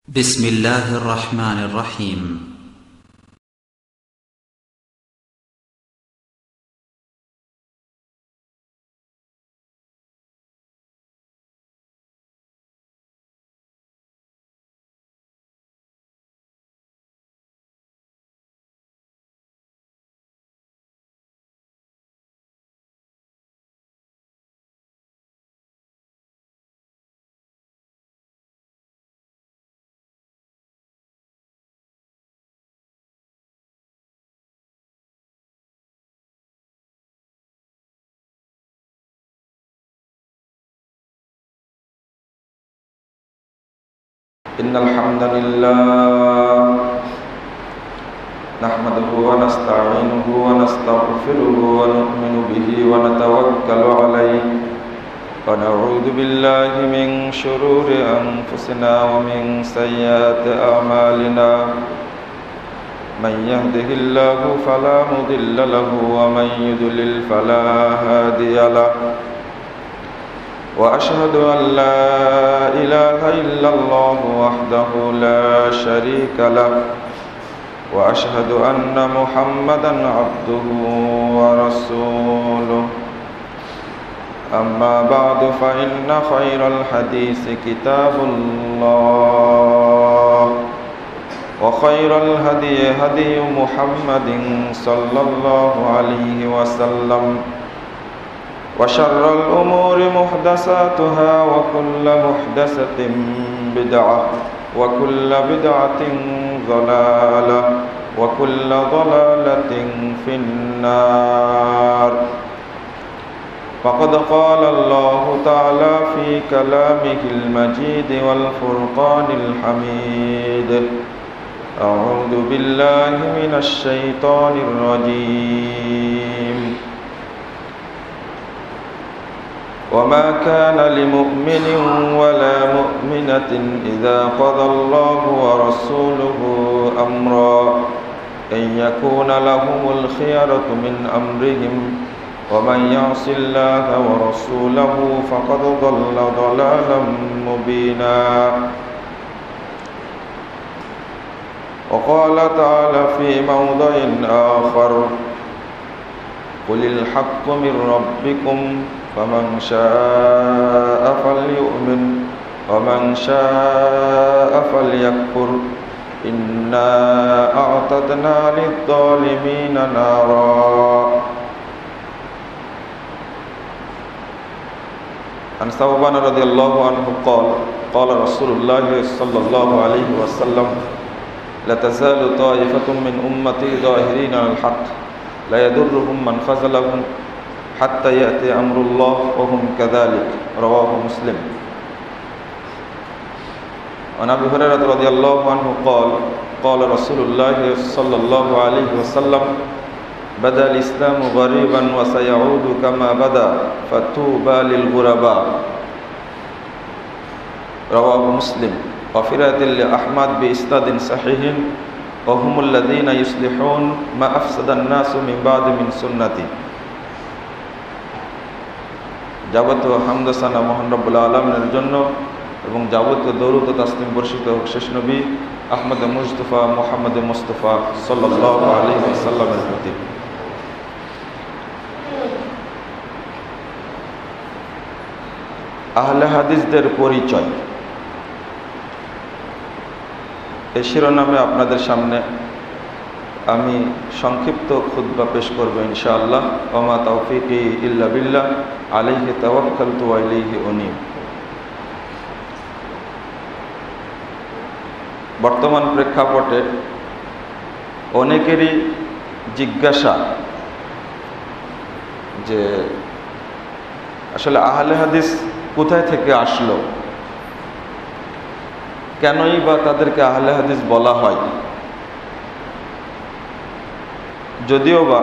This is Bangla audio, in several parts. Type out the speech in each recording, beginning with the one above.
بسم الله الرحمن الرحيم. إن الحمد لله نحمده ونستعينه ونستغفره ونؤمن به ونتوكل عليه ونعوذ بالله من شرور أنفسنا ومن سيئات أعمالنا من يهده الله فلا مضل له ومن يضلل فلا هادي له وأشهد أن لا إله إلا الله وحده لا شريك له وأشهد أن محمدا عبده ورسوله أما بعد فإن خير الحديث كتاب الله وخير الهدي هدي محمد صلى الله عليه وسلم وشر الأمور محدثاتها وكل محدثة بدعة وكل بدعة ضلالة وكل ضلالة في النار. فقد قال الله تعالى في كلامه المجيد والفرقان الحميد: أعوذ بالله من الشيطان الرجيم. وما كان لمؤمن ولا مؤمنة إذا قضى الله ورسوله أمرا أن يكون لهم الخيرة من أمرهم ومن يعص الله ورسوله فقد ضل ضلالا مبينا. وقال تعالى في موضع آخر: قل الحق من ربكم فمن شاء فليؤمن ومن شاء فليكفر إنا أعتدنا للظالمين نارا. عن ثوبان رضي الله عنه قال: قال رسول الله صلى الله عليه وسلم: لا تزال طائفة من أمتي ظاهرين على الحق لا يضرهم من خذلهم حتى يأتي أمر الله وهم كذلك. رواه مسلم. عن أبي هريرة رضي الله عنه قال: قال رسول الله صلى الله عليه وسلم: بدأ الإسلام غريبا وسيعود كما بدأ فطوبى للغرباء. رواه مسلم. وفي رواية لأحمد بإسناد صحيح: وهم الذين يصلحون ما أفسد الناس من بعد من سنتي. যাবতীয় হামদ সানা মহান রব্বুল আলামিনের জন্য এবং যাবতীয় দরুদ ও তাসলিম বর্ষিত হোক শেষ নবী আহমদ মুস্তাফা মুহাম্মদ মুস্তাফা সাল্লাল্লাহু আলাইহি ওয়াসাল্লামের প্রতি। আহলে হাদিসদের পরিচয় এই শিরোনামে আপনাদের সামনে আমি সংক্ষিপ্ত খুতবা পেশ করব ইনশাআল্লাহ। ওমা তাওফীকি ইল্লা বিল্লাহ আলাইহি তাওয়াক্কালতু ওয়া ইলাইহি উনীব। বর্তমান প্রেক্ষাপটে অনেকেরই জিজ্ঞাসা যে আসলে আহলে হাদিস কোথায় থেকে আসলো, কেনই বা তাদেরকে আহলে হাদিস বলা হয়। যদিও বা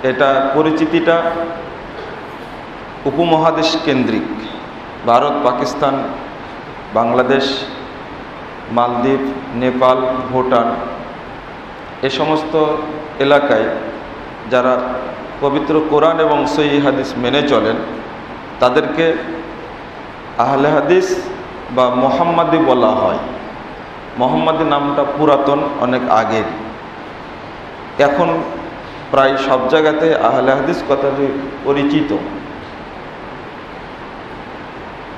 এটা পরিচিতিটা উপমহাদেশ কেন্দ্রিক, ভারত, পাকিস্তান, বাংলাদেশ, মালদ্বীপ, নেপাল, ভুটান এ সমস্ত এলাকায় যারা পবিত্র কোরআন এবং সহিহ হাদিস মেনে চলেন তাদেরকে আহলে হাদিস বা মুহাম্মাদি বলা হয়। মোহাম্মদী নামটা পুরাতন, অনেক আগের। এখন প্রায় সব জায়গাতে আহলে হাদিস কথাটি পরিচিত।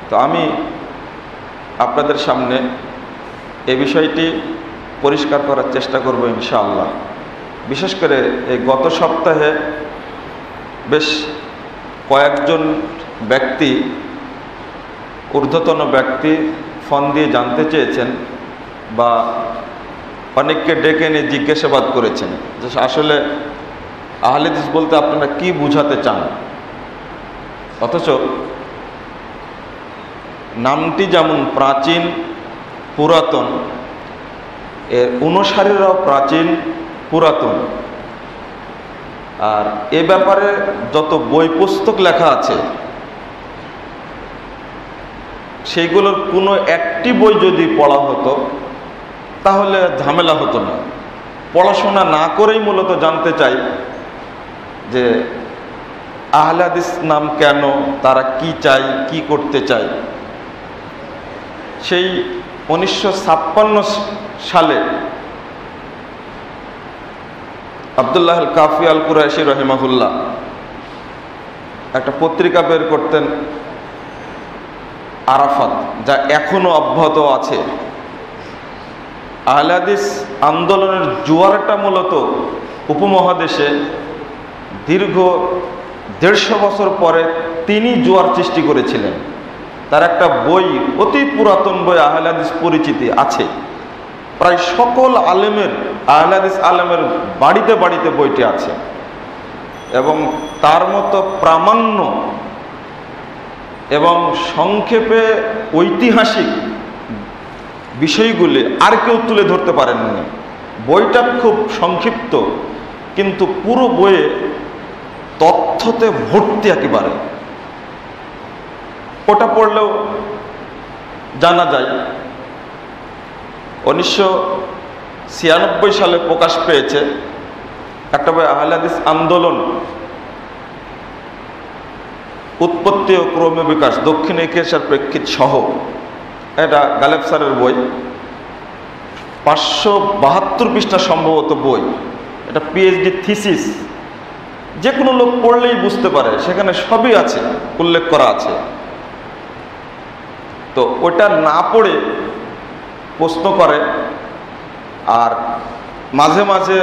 তো আমি আপনাদের সামনে এই বিষয়টি পরিষ্কার করার চেষ্টা করব ইনশাআল্লাহ। বিশেষ করে এই গত সপ্তাহে বেশ কয়েকজন ব্যক্তি, ঊর্ধ্বতন ব্যক্তি ফোন দিয়ে জানতে চেয়েছেন বা অনেককে ডেকে এনে জিজ্ঞাসাবাদ করেছেন যে আসলে আহলে হাদিস বলতে আপনারা কি বুঝাতে চান। অথচ নামটি যেমন প্রাচীন পুরাতন, এর অনুসারীরাও প্রাচীন পুরাতন। আর এ ব্যাপারে যত বই পুস্তক লেখা আছে সেইগুলোর কোনো একটি বই যদি পড়া হতো তাহলে ঝামেলা হতো না। পড়াশোনা না করেই মূলত জানতে চাই যে আহলে হাদিস নাম কেন, তারা কি চায়, কি করতে চায়। সেই 1956 সালে আব্দুল্লাহ আল কাফি আল কুরাইশি রহিমাহুল্লাহ একটা পত্রিকা বের করতেন, আরাফাত, যা এখনো অব্যাহত আছে। আহলে হাদিস আন্দোলনের জোয়ারটা মূলত উপমহাদেশে দীর্ঘ 150 বছর পরে তিনি জোয়ার সৃষ্টি করেছিলেন। তার একটা বই, অতি পুরাতন বই, আহলে হাদিস পরিচিতি আছে। প্রায় সকল আলেমের, আহলে হাদিস আলেমের বাড়িতে বাড়িতে বইটি আছে এবং তার মতো প্রামাণ্য এবং সংক্ষেপে ঐতিহাসিক বিষয়গুলি আর কেউ তুলে ধরতে পারেননি। বইটা খুব সংক্ষিপ্ত, কিন্তু পুরো বইয়ে তথ্যতে ভর্তি একেবারে। ওটা পড়লেও জানা যায় 1996 সালে প্রকাশ পেয়েছে একটা বই, আহলে হাদিস আন্দোলন, উৎপত্তি ও ক্রমীয় বিকাশ, দক্ষিণ এশিয়ার প্রেক্ষিত সহ। এটা গালেব স্যারের বই, 572 পৃষ্ঠা সম্ভবত বই। এটা পিএইচডি থিসিস, যে কোনো লোক পড়লেই বুঝতে পারে, সেখানে সবই আছে, উল্লেখ করা আছে। তো ওটা না পড়ে প্রশ্ন করে, আর মাঝে মাঝে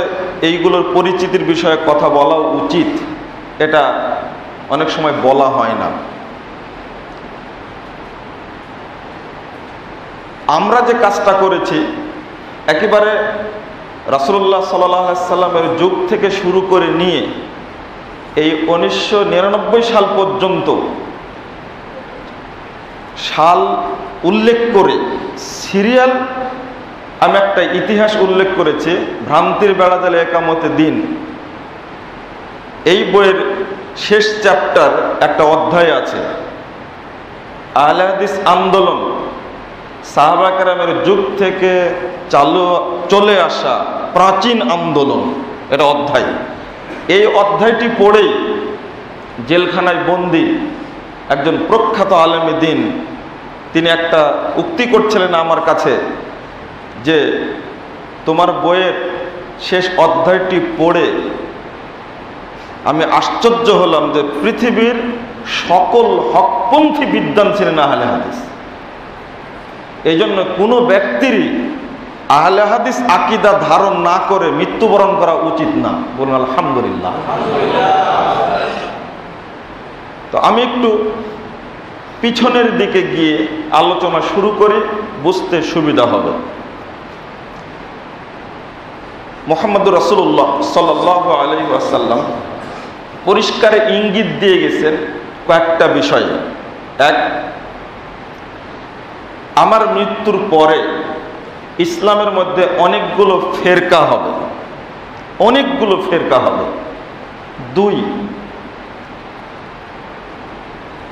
এইগুলোর পরিচিতির বিষয়ে কথা বলা উচিত, এটা অনেক সময় বলা হয় না। আমরা যে কাজটা করেছি একেবারে রাসূলুল্লাহ সাল্লাল্লাহু আলাইহি সাল্লামের যুগ থেকে শুরু করে নিয়ে এই 1999 সাল পর্যন্ত সাল উল্লেখ করে সিরিয়াল আমি একটা ইতিহাস উল্লেখ করেছি, ভ্রান্তির বেড়াজালে একামতে দিন। এই বইয়ের শেষ চ্যাপ্টার একটা অধ্যায় আছে, আহলে হাদিস আন্দোলন সাহাবা কেরামের যুগ থেকে চলে আসা প্রাচীন আন্দোলন, এটা অধ্যায়। এই অধ্যায়টি পড়েই জেলখানায় বন্দী একজন প্রখ্যাত আলেম দ্বীন তিনি একটা উক্তি করছিলেন আমার কাছে যে তোমার বইয়ের শেষ অধ্যায়টি পড়ে আমি আশ্চর্য হলাম যে পৃথিবীর সকল হকপন্থী বিদ্বান ছিলেন আহলে হাদিস। এই জন্য কোনো ব্যক্তিরই আহলে হাদিস আকীদা ধারণ না করে মৃত্যুবরণ করা উচিত না। বলুন আলহামদুলিল্লাহ। তো আমি একটু পিছনের দিকে গিয়ে আলোচনা শুরু করি, বুঝতে সুবিধা হবে। মুহাম্মদুর রাসূলুল্লাহ সাল্লাল্লাহু আলাইহি ওয়াসাল্লাম পরিষ্কার ইঙ্গিত দিয়ে গেছেন কয়েকটা বিষয়ে। এক, আমার মৃত্যুর পরে ইসলামের মধ্যে অনেকগুলো ফেরকা হবে, অনেকগুলো ফেরকা হবে। দুই,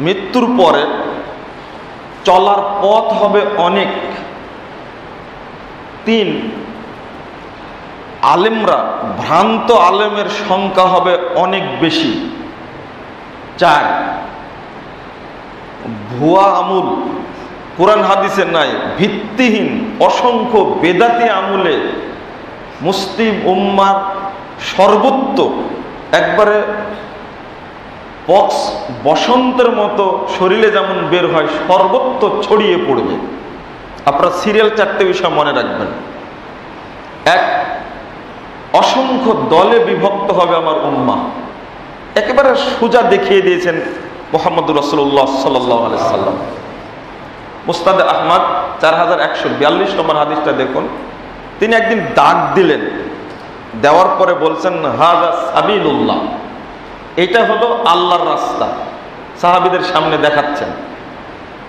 মৃত্যুর পরে চলার পথ হবে অনেক। তিন, আলেমরা, ভ্রান্ত আলেমের সংখ্যা হবে অনেক বেশি। চার, ভুয়া আমল কোরআন হাদিসে নাই, ভিত্তিহীন অসংখ্য বেদাতি আমলে মুসলিম উম্মার সর্বত্র একবারে পক্স বসন্তের মতো শরীরে যেমন বের হয় সর্বত্র ছড়িয়ে পড়বে। আপনারা সিরিয়াল 4টে বিষয় মনে রাখবেন। এক, অসংখ্য দলে বিভক্ত হবে আমার উম্মাহ। একেবারে সোজা দেখিয়ে দিয়েছেন মুহাম্মদুর রাসূলুল্লাহ সাল্লাল্লাহু আলাইহি সাল্লাম। মুসনাদে আহমদ 4142 নম্বর হাদিসটা দেখুন। তিনি একদিন ডাক দিলেন, দেওয়ার পরে বলছেন হাযা সাবিলুল্লাহ, এটা হলো আল্লাহর রাস্তা। সাহাবীদের সামনে দেখাচ্ছেন।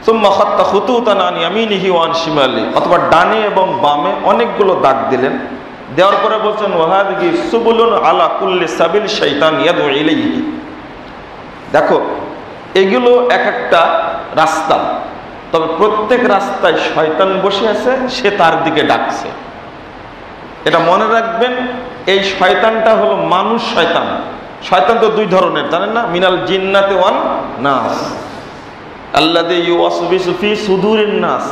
সুম্মা খাত্তা খুতুতান আন ইয়ামিনিহি ওয়া আন শিমালি, অথবা ডানে এবং বামে অনেকগুলো দাগ দিলেন। দেওয়ার পরে বলছেন ওয়াহাদিহি সুবুলুন আলা কুল্লি সাবিল শাইতান ইয়াদউ ইলাইহি, দেখো এগুলো এক একটা রাস্তা, তবে প্রত্যেক রাস্তায় শয়তান বসে আছে, সে তার দিকে ডাকছে। এটা মনে রাখবেন, এই শয়তানটা হলো মানুষ শয়তান। শয়তান তো দুই ধরনের, জানেন না? মিনাল জিন্নাতি ওয়ান নাস, আল্লাযী ইউওয়াসবিসু ফি সুদুরিন নাস,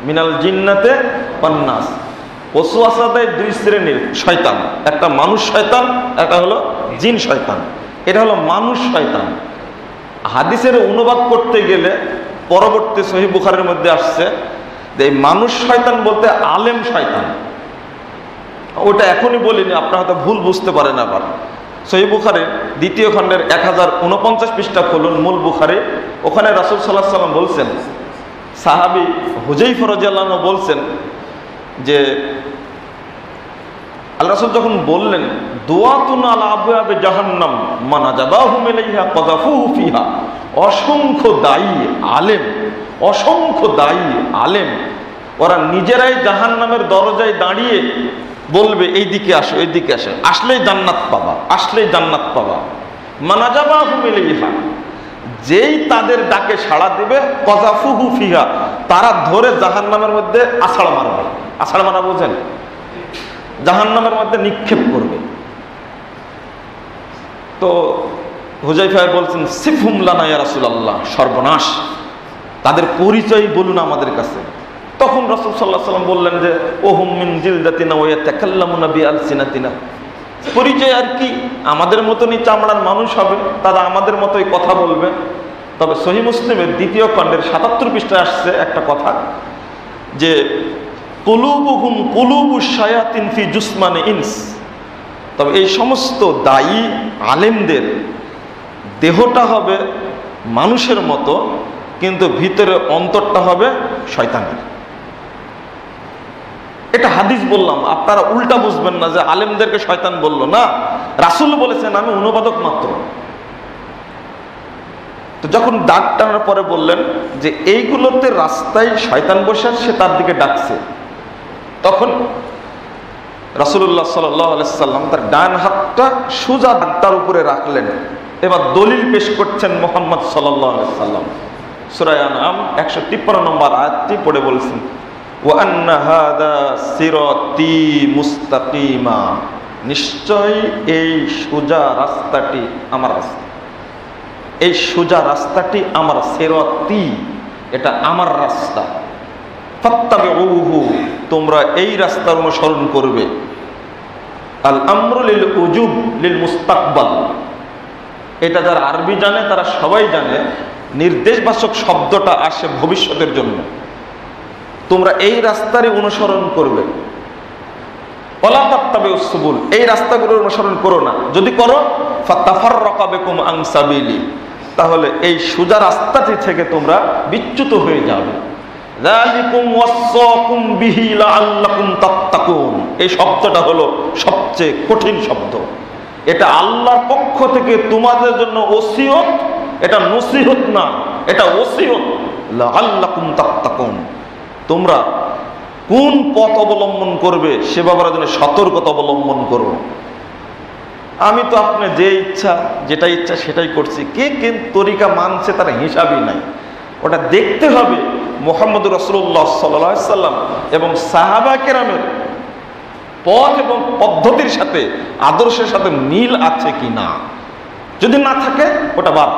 মিনাল জিন্নাতি ওয়ান নাস। ওয়াসওয়াসা দেয় দুই শ্রেণীর শয়তান, একটা মানুষ শয়তান, একটা হলো জিন শয়তান। এটা হলো মানুষ শয়তান। হাদিসের অনুবাদ করতে গেলে পরবর্তী সহিহ বুখারীর মধ্যে আসছে যে এই মানুষ শয়তান বলতে আলেম শয়তান। ওটা এখনই বলিনি, আপনারা হয়তো ভুল বুঝতে পারেন। আবার সহিহ বুখারীর 2য় খণ্ডের 1049 পৃষ্ঠা খুলুন, মূল বুখারী। ওখানে রাসূল সাল্লাল্লাহু আলাইহি ওয়াসাল্লাম বলছেন, সাহাবী হুযায়ফা রাদিয়াল্লাহু আনহু বলছেন যে আল্লাহ রাসূল যখন বললেন দুআতুন আলা আবওয়াবে জাহান্নাম মান আজাবাহুম ইলাইহা কাযাফুহু ফিহা, অসংখ্য দায়ী আলেম, অসংখ্য দায়ী আলেম, ওরা নিজেরাই জাহান্নামের দরজায় দাঁড়িয়ে বলবে এইদিকে আসো, এইদিকে আসো, আসলেই জান্নাত পাবা, আসলেই জান্নাত পাবা। মান আজাবাহুম ইলাইহা, যেই তাদের ডাকে সাড়া দিবে কাযাফুহু ফিহা, তারা ধরে জাহান্নামের মধ্যে আছাড় মারবে। আছাড় মারা বোঝেন? জাহান্নামের মধ্যে নিক্ষেপ করবে। তো হুযায়ফা বলছেন সিফহুম লানা ইয়া রাসূলুল্লাহ, সর্বনাশ, তাদের পরিচয় বলুন আমাদের কাছে। তখন রাসূল সাল্লাল্লাহু আলাইহি ওয়াসাল্লাম বললেন যে ওহুম মিন জিলদাতিনা ওয়া ইয়াতাকাল্লামুনা বিআলসিনাতিনা, পরিচয় আর কি, আমাদের মতনই চামড়ার মানুষ হবে, তারা আমাদের মতোই কথা বলবে। তবে সহিহ মুসলিমের 2য় খণ্ডের 77 পৃষ্ঠায় আসছে একটা কথা যে কুলুবুহুম কুলুবুশ শায়াতিন ফি জুসমানি ইনস, তবে এই সমস্ত দায়ী আলেমদের দেহটা হবে মানুষের মতো, কিন্তু ভিতরে অন্তরটা হবে শয়তানের। এটা হাদিস বললাম, আপনারা উল্টা বুঝবেন না যে আলেমদেরকে শয়তান বলল না, রাসূল বলেছেন, আমি অনুবাদক মাত্র। তো যখন ডাক টানার পরে বললেন যে এইগুলোতে রাস্তায় শয়তান বসে সে তার দিকে ডাকছে, তখন রাসূলুল্লাহ সাল্লাল্লাহু আলাইহি সাল্লাম তার ডান হাতটা সোজা ডাকটার উপরে রাখলেন। এবার দলিল পেশ করছেন মুহাম্মদ সাল্লাল্লাহু আলাইহি সাল্লাম। সূরা আনআম 153 নম্বর আয়াতটি পড়ে বলছেন ওয়া আন্না হাযা সিরাতি মুস্তাকিমা, নিশ্চয় এই সোজা রাস্তাটি আমার রাস্তা, এই সোজা রাস্তাটি আমার, সিরাতি এটা আমার রাস্তা, ফাত্তাবিউহু তোমরা এই রাস্তার অনুসরণ করবে। আল আমরু লিল উজুব লিল মুস্তাকবাল, এটা যারা আরবি জানে তারা সবাই জানে নির্দেশবাচক শব্দটা আসে ভবিষ্যতের জন্য। তোমরা এই রাস্তারই অনুসরণ করবে। ওয়ালা তাত্তাবিউস সুবুল, এই রাস্তাগুলোর অনুসরণ করো না, যদি করো ফাতাফাররাকা বিকুম আন সাবিলি, তাহলে এই সোজা রাস্তাটি থেকে তোমরা বিচ্যুত হয়ে যাবে। যালিকুম ওয়াসাকুম বিহি লাআল্লাকুম তাত্তাকুন, এই শব্দটা হলো সবচেয়ে কঠিন শব্দ। এটা আল্লাহর পক্ষ থেকে তোমাদের জন্য ওসিয়ত, এটা নসিহত না, এটা ওসিয়ত। লাআল্লাকুম তাত্তাকুন, তোমরা কোন পথ অবলম্বন করবে সে ব্যাপারে যেন সতর্কতা অবলম্বন করো। আমি তো আপনি যে ইচ্ছা যেটা ইচ্ছা সেটাই করছি, কে কে তরিকা মানছে তার হিসাবই নাই। ওটা দেখতে হবে মুহাম্মদুর রাসূলুল্লাহ সাল্লাল্লাহু আলাইহি সাল্লাম এবং সাহাবা কেরামের পথ এবং পদ্ধতির সাথে, আদর্শের সাথে মিল আছে কি না। যদি না থাকে ওটা বাদ।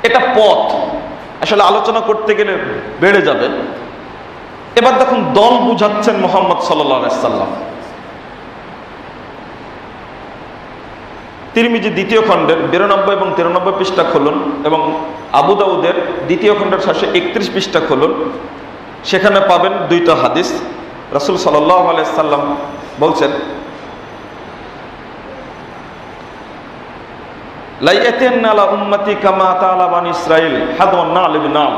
এটা পথ, আসলে আলোচনা করতে গেলে বেড়ে যাবে। এবার দেখুন দল বুঝাচ্ছেন মুহাম্মদ সাল্লাল্লাহু আলাইহি সাল্লাম। তিরমিজি দ্বিতীয় খণ্ডের 92 এবং 93 পৃষ্ঠা খুলুন এবং আবু দাউদের দ্বিতীয় খণ্ডের 731 পৃষ্ঠা খুলুন, সেখানে পাবেন দুইটা হাদিস। রাসূল সাল্লাল্লাহু আলাইহি সাল্লাম বলছেন, লা ইয়াতান্না লা উম্মতি কামা তাআলা বানি ইসরাঈল হাদওয়ান নাল বিনাল।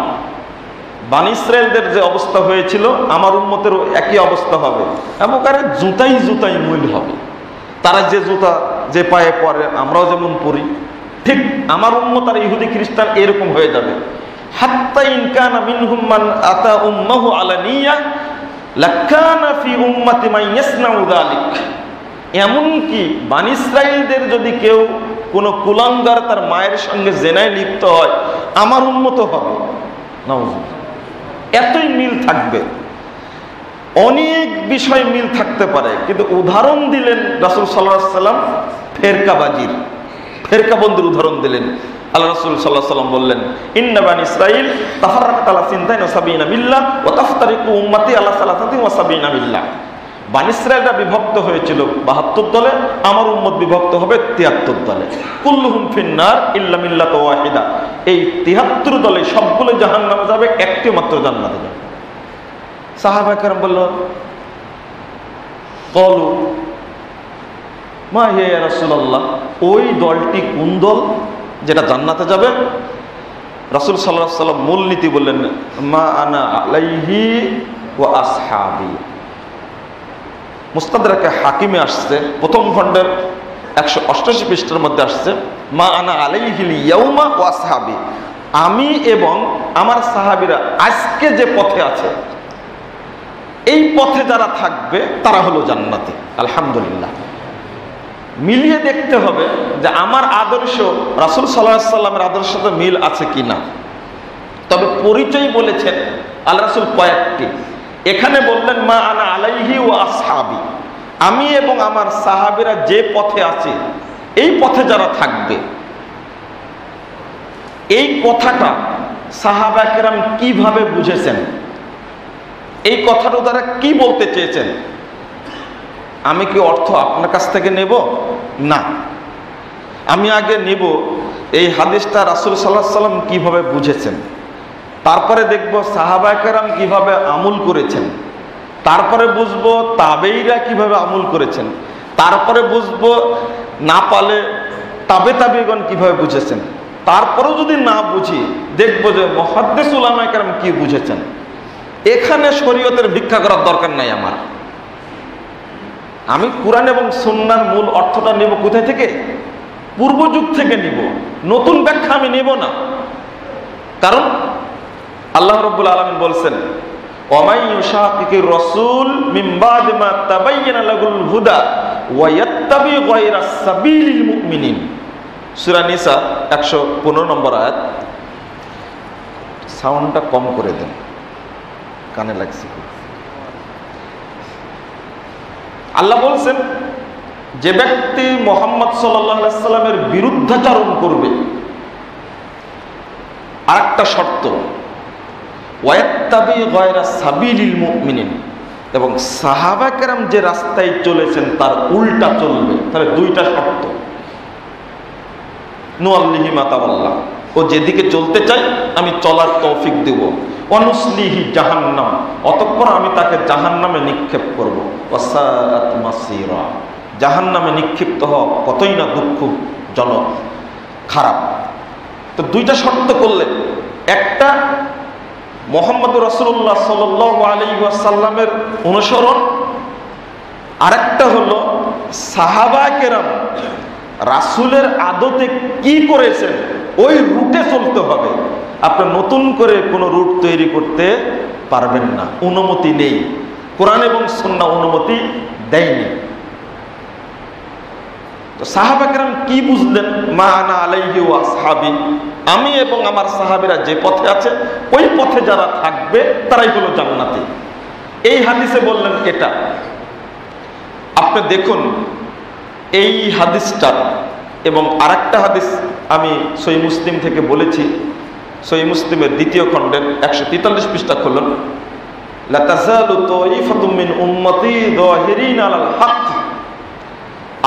বানি ইসরাঈলদের যে অবস্থা হয়েছিল আমার উম্মতেরও একই অবস্থা হবে, এমন করে জুতাই জুতাই মূল হবে। তারা যে জুতা যে পায়ে পরে আমরাও যেমন পরি, ঠিক আমার উম্মত আর ইহুদি খ্রিস্টান এরকম হয়ে যাবে। হাত্তা ইন কানা মিনহুম মান আতা উম্মাহু আলানিয়া লাকানা ফি উম্মতি মান ইয়াসনাউ যালিক। এমনকি বানি ইসরাঈলদের যদি কেউ কোনো কুলাঙ্গার তার মায়ের সঙ্গে জেনায় লিপ্ত হয়, আমার উম্মত হবে। নাউজুবিল্লাহ। এতই মিল থাকবে। অনেক বিষয় মিল থাকতে পারে, কিন্তু উদাহরণ দিলেন রাসূল সাল্লাল্লাহু আলাইহি সাল্লাম ফেরকাবাজির, ফেরকাবন্দির উদাহরণ দিলেন। আল্লাহ রাসূল সাল্লাল্লাহু আলাইহি সাল্লাম বললেন, ইন্না বানি ইসরাঈল তাফাররাকাত আলা সিনতাইন ওয়া সাবিনা মিল্লাহ ওয়া তাফতারিকু উম্মতি আলা সালাসাতিন ওয়া সাবিনা মিল্লাহ। বানি ইসরাঈলরা বিভক্ত হয়েছিল 72 দলে, আমার উম্মত বিভক্ত হবে 73 দলে। কুল্লুহুম ফিন্নার ইল্লা মিল্লাত ওয়াহিদা। এই 73 দলে সবগুলো জাহান্নামে যাবে, একটি মাত্র জান্নাতে যাবে। সাহাবায়ে কেরাম বলল, ক্বালু মা হিয়া ইয়া রাসূলুল্লাহ, ওই দলটি কোন দল যেটা জান্নাতে যাবে? রাসূল সাল্লাল্লাহু আলাইহি সাল্লাম মূলনীতি বললেন, মা আনা আলাইহি ওয়া আসহাবি। মুস্তাদরাকে হাকিমে আসছে প্রথম খণ্ডের 188 পৃষ্ঠার মধ্যে আসছে, মা আনা আলাইহিল ইয়াউমা ওয়া আসহাবি। আমি এবং আমার সাহাবীরা আজকে যে পথে আছে, এই পথে যারা থাকবে তারা হলো জান্নাতি। আলহামদুলিল্লাহ। মিলিয়ে দেখতে হবে যে আমার আদর্শ রাসূল সাল্লাল্লাহু আলাইহি সাল্লামের আদর্শের সাথে মিল আছে কিনা। তবে পরিচয় বলেছেন আল্লাহ রাসূল কয়েকটি। এখানে বললেন মা আনা আলাইহি ওয়া আসহাবি, আমি এবং আমার সাহাবীরা যে পথে আছে এই পথে যারা থাকবে। এই কথাটা সাহাবায়ে কেরাম কিভাবে বুঝেছেন, এই কথাটা তারা কি বলতে চেয়েছেন? আমি কি অর্থ আপনার কাছ থেকে নেব? না, আমি আগে নেব এই হাদিসটা রাসূল সাল্লাল্লাহু আলাইহি সাল্লাম কিভাবে বুঝেছেন, তারপরে দেখব সাহাবায়ে কেরাম কিভাবে আমল করেছেন, তারপরে বুঝবো তাবেঈরা কিভাবে আমল করেছেন, তারপরে বুঝবো না পালে তাবেঈগণ কিভাবে বুঝেছেন, তারপরেও যদি না বুঝি দেখবো যে মুহাদ্দিস উলামায়ে কেরাম কি বুঝেছেন। এখানে শরীয়তের ভিক্ষা করার দরকার নাই আমার। আমি কুরআন এবং সুন্নাহর মূল অর্থটা নেব কোথায় থেকে? পূর্ব যুগ থেকে নিব, নতুন ব্যাখ্যা আমি নেব না। কারণ আল্লাহ রাব্বুল আলামিন বলছেন, ওয়ামাই ইউশাকিকির রাসূল মিন বাদি মা তাবায়্যানা লাহুল হুদা ওয়া ইয়াত্তাবি গায়রা সাবিলিল মুমিনিন। সূরা নিসা 115 নম্বর আয়াত। সাউন্ডটা কম করে দেন, কানে লাগছে। আল্লাহ বলছেন, যে ব্যক্তি মুহাম্মদ সাল্লাল্লাহু আলাইহি সাল্লামের বিরুদ্ধাচরণ করবে, আরেকটা শর্ত, ওয়ায়াত্তাবি গায়রা সাবিলিল মুমিনিন, এবং সাহাবা কেরাম যে রাস্তায় চলেছেন তার উল্টা চলবে। তাহলে দুইটা শর্ত। নুআল্লিহি মা তাওয়াল্লা, ও যেদিকে চলতে চাই আমি চলার তৌফিক দেব। অনুসলিহি জাহান্নাম, অতঃপর আমি তাকে জাহান্নামে নিক্ষেপ করব। ওয়াসাআত মাসিরা, জাহান্নামে নিক্ষিপ্ত হওয়া কতই না দুঃখজনক, খারাপ। তো দুইটা শর্ত করলে, একটা মুহাম্মদুর রাসূলুল্লাহ সাল্লাল্লাহু আলাইহি ওয়াসাল্লামের অনুসরণ, আরেকটা হলো সাহাবায়ে কেরাম রাসূলের আদতে কি করেছেন ওই রুটে চলতে হবে। আপনি নতুন করে কোনো রুট তৈরি করতে পারবেন না, অনুমতি নেই। কোরআন এবং সুন্নাহ অনুমতি দেয়নি। তো সাহাবা কেরাম কি বুঝলেন? মা আনা আলাইহি ওয়া আসহাবি, আমি এবং আমার সাহাবীরা যে পথে আছে ওই পথে যারা থাকবে তারাই হলো জান্নাতি। এই হাদিসে বললেন এটা। আপনি দেখুন এই হাদিসটা এবং আরেকটা হাদিস আমি সহিহ মুসলিম থেকে বলেছি, সহিহ মুসলিমের 2য় খণ্ডের 143 পৃষ্ঠা খুলুন। লা তাযালু তাইফাতুম মিন উম্মতি যাহিরিন আলাল হক,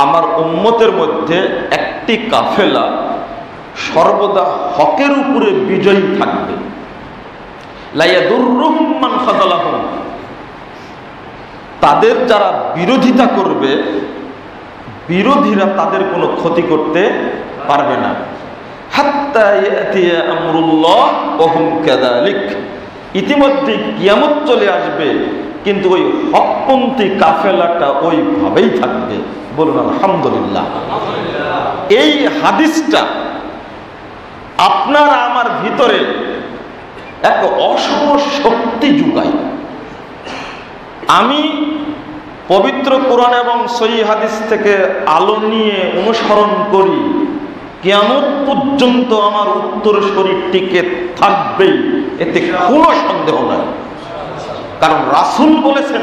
আমার উম্মতের মধ্যে একটি কাফেলা সর্বদা হকের উপরে বিজয়ী থাকবে। লা ইয়াদুররুহুম মান খাযালাহুম, তাদের যারা বিরোধিতা করবে, বিরোধীরা তাদের কোনো ক্ষতি করতে পারবে না। হাত্তা ইয়াতিয়া আমরুল্লাহ ওয়া হুম কাযালিক, ইতিমধ্যে কিয়ামত চলে আসবে, কিন্তু ওই হকপন্থী কাফেলাটা ওইভাবেই থাকবে। বলুন আলহামদুলিল্লাহ। এই হাদিসটা আপনার আমার ভিতরে এক অসম শক্তি যোগায়। আমি পবিত্র কোরআন এবং সহিহ হাদিস থেকে আলো নিয়ে অনুসরণ করি, কিয়ামত পর্যন্ত আমার উত্তর শরীরটিকে থাকবেই, এতে কোনো সন্দেহ নাই। কারণ রাসূল বলেছেন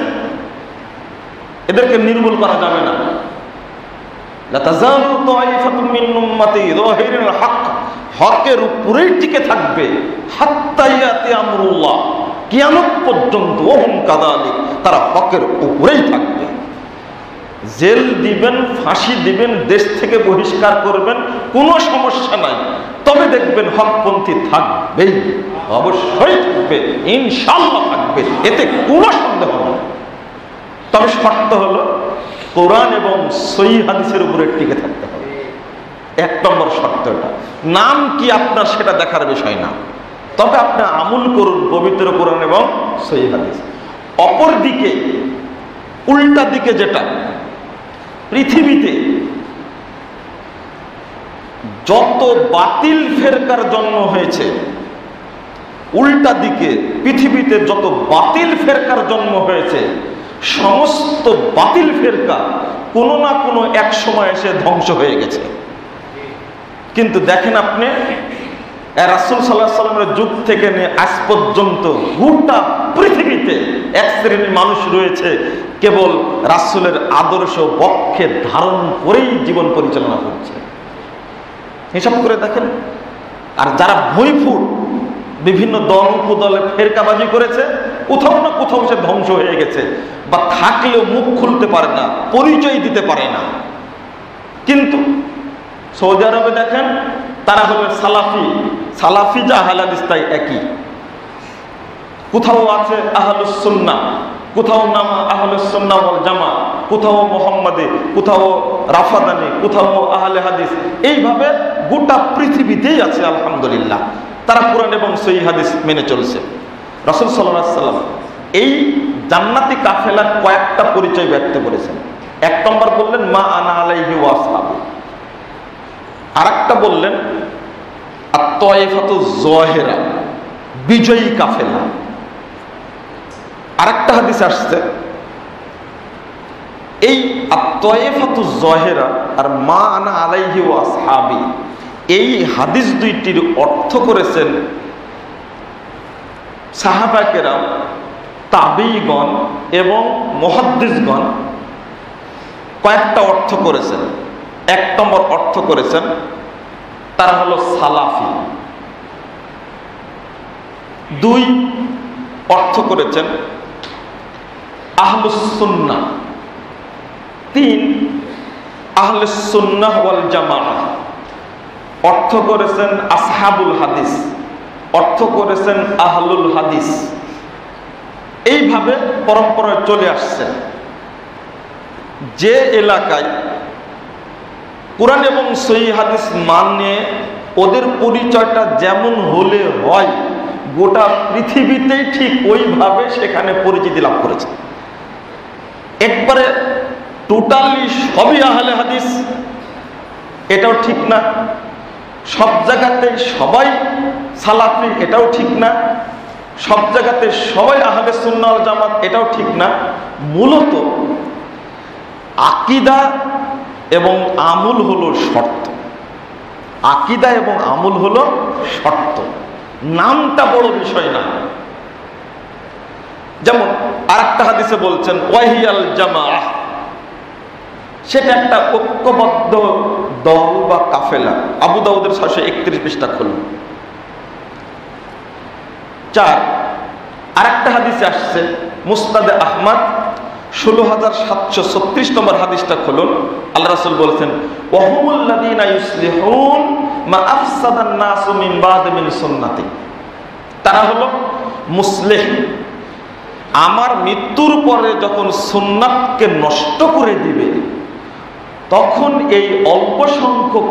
এদেরকে নির্মূল করা যাবে না। লা তাযালু তাইফাতুম মিন উম্মতি যাহিরিন আলাল হক, হকের উপরেই টিকে থাকবে। হাত্তা ইয়াতি আমরুল্লাহ, কিয়ামত পর্যন্ত ওহুম কাযালিক, তারা হকের উপরেই থাকবে। জেল দিবেন, ফাঁসি দিবেন, দেশ থেকে বহিষ্কার করবেন, কোনো সমস্যা নাই, তবে দেখবেন হকপন্থী থাকবেই, অবশ্যই থাকবে, ইনশাআল্লাহ থাকবে, এতে কোনো সন্দেহ নেই। তবে শর্ত হলো কোরআন এবং সহিহ হাদিসের উপরে টিকে থাকতে হবে। 1 নম্বর শর্ত এটা। নাম কি আপনার সেটা দেখার বিষয় না, তবে আপনি আমল করুন পবিত্র কোরআন এবং সহিহ হাদিস। অপর দিকে, উল্টা দিকে, যেটা পৃথিবীতে যত বাতিল ফেরকার জন্ম হয়েছে, উল্টা দিকে পৃথিবীতে যত বাতিল ফেরকার জন্ম হয়েছে, সমস্ত বাতিল ফেরকা কোনো না কোনো এক সময় এসে ধ্বংস হয়ে গেছে। কিন্তু দেখেন আপনি, রাসূল সাল্লাল্লাহু আলাইহি ওয়াসাল্লামের যুগ থেকে নিয়ে আজ পর্যন্ত গোটা পৃথিবীতে এক শ্রেণীর মানুষ রয়েছে কেবল রাসূলের আদর্শ বক্ষে ধারণ করেই জীবন পরিচালনা করছে। হিসাব করে দেখেন। আর যারা ভয়ফুট বিভিন্ন দল উপদলে ফেরকাবাজি করেছে, কোথাও না কোথাও সে ধ্বংস হয়ে গেছে, বা থাকলেও মুখ খুলতে পারে না, পরিচয় দিতে পারে না। কিন্তু সৌদি আরবে দেখেন, তারা হলো সালাফি। সালাফি যা আহলে হাদিস তাই একই। কোথাও আছে আহলুস সুন্নাহ, কোথাও নাম আহলুস সুন্নাহ ওয়াল জামা, কোথাও মুহাম্মাদি, কোথাও রাফাদানি, কোথাও আহলে হাদিস। এইভাবে গোটা পৃথিবীতেই আছে আলহামদুলিল্লাহ। তারা কোরআন এবং সহিহ হাদিস মেনে চলছে। রাসূল সাল্লাল্লাহু আলাইহি ওয়াসাল্লাম এই জান্নাতি কাফেলার কয়েকটা পরিচয় ব্যক্ত করেছেন। 1 নম্বর বললেন মা আনা আলাইহি ওয়া আসহাবি। আরেকটা বললেন আত-তাইফাতুজ যাহিরা, বিজয়ী কাফেলা। আরেকটা হাদিস আসছে এই আত-তাইফাতুজ যাহিরা আর মা আনা আলাইহি ওয়া আসহাবি, এই হাদিস দুইটির অর্থ করেছেন সাহাবা কেরাম, তাবিঈগণ এবং মুহাদ্দিসগণ। কয়েকটা অর্থ করেছেন। 1 নম্বর অর্থ করেছেন তারা হলো সালাফি। 2 অর্থ করেছেন আহলুস সুন্নাহ। 3 আহলুস সুন্নাহ ওয়াল জামাআহ। অর্থ করেছেন আসহাবুল হাদিস, অর্থ করেছেন আহলুল হাদিস। এইভাবে পরম্পরায় চলে আসছে। যে এলাকায় কোরআন এবং সহিহ হাদিস মানে ওদের পরিচয়টা যেমন হলে হয়, গোটা পৃথিবীতেই ঠিক ওইভাবে সেখানে পরিচিতি লাভ করেছে। একবারে টোটালি সবই আহলে হাদিস, এটাও ঠিক না। সব জায়গাতে সবাই সালাফি, এটাও ঠিক না। সব জায়গাতে সবাই আহলে সুন্নাহ ওয়াল জামাত, এটাও ঠিক না। মূলত আকীদা এবং আমল হলো শর্ত। আকীদা এবং আমল হলো শর্ত, নামটা বড় বিষয় না। যেমন আরেকটা হাদিসে বলছেন ওয়াহিয়াল জামাআহ, সেটা একটা ঐক্যবদ্ধ দল বা কাফেলা। আবু দাউদের 631 পৃষ্ঠা খুলুন। 4 আরেকটা হাদিসে আসছে মুসনাদে আহমদ 16736 নম্বর হাদিসটা খুলুন। আল্লাহ রাসূল বলেছেন ওয়াহুমুল্লাযীনা ইউসলিহুন মা আফসাদান নাসু মিন বাদি মিন সুন্নতি, তারা হলো মুসলিহ, আমার মৃত্যুর পরে যখন সুন্নাতকে নষ্ট করে দিবে তখন এই অল্প সংখ্যক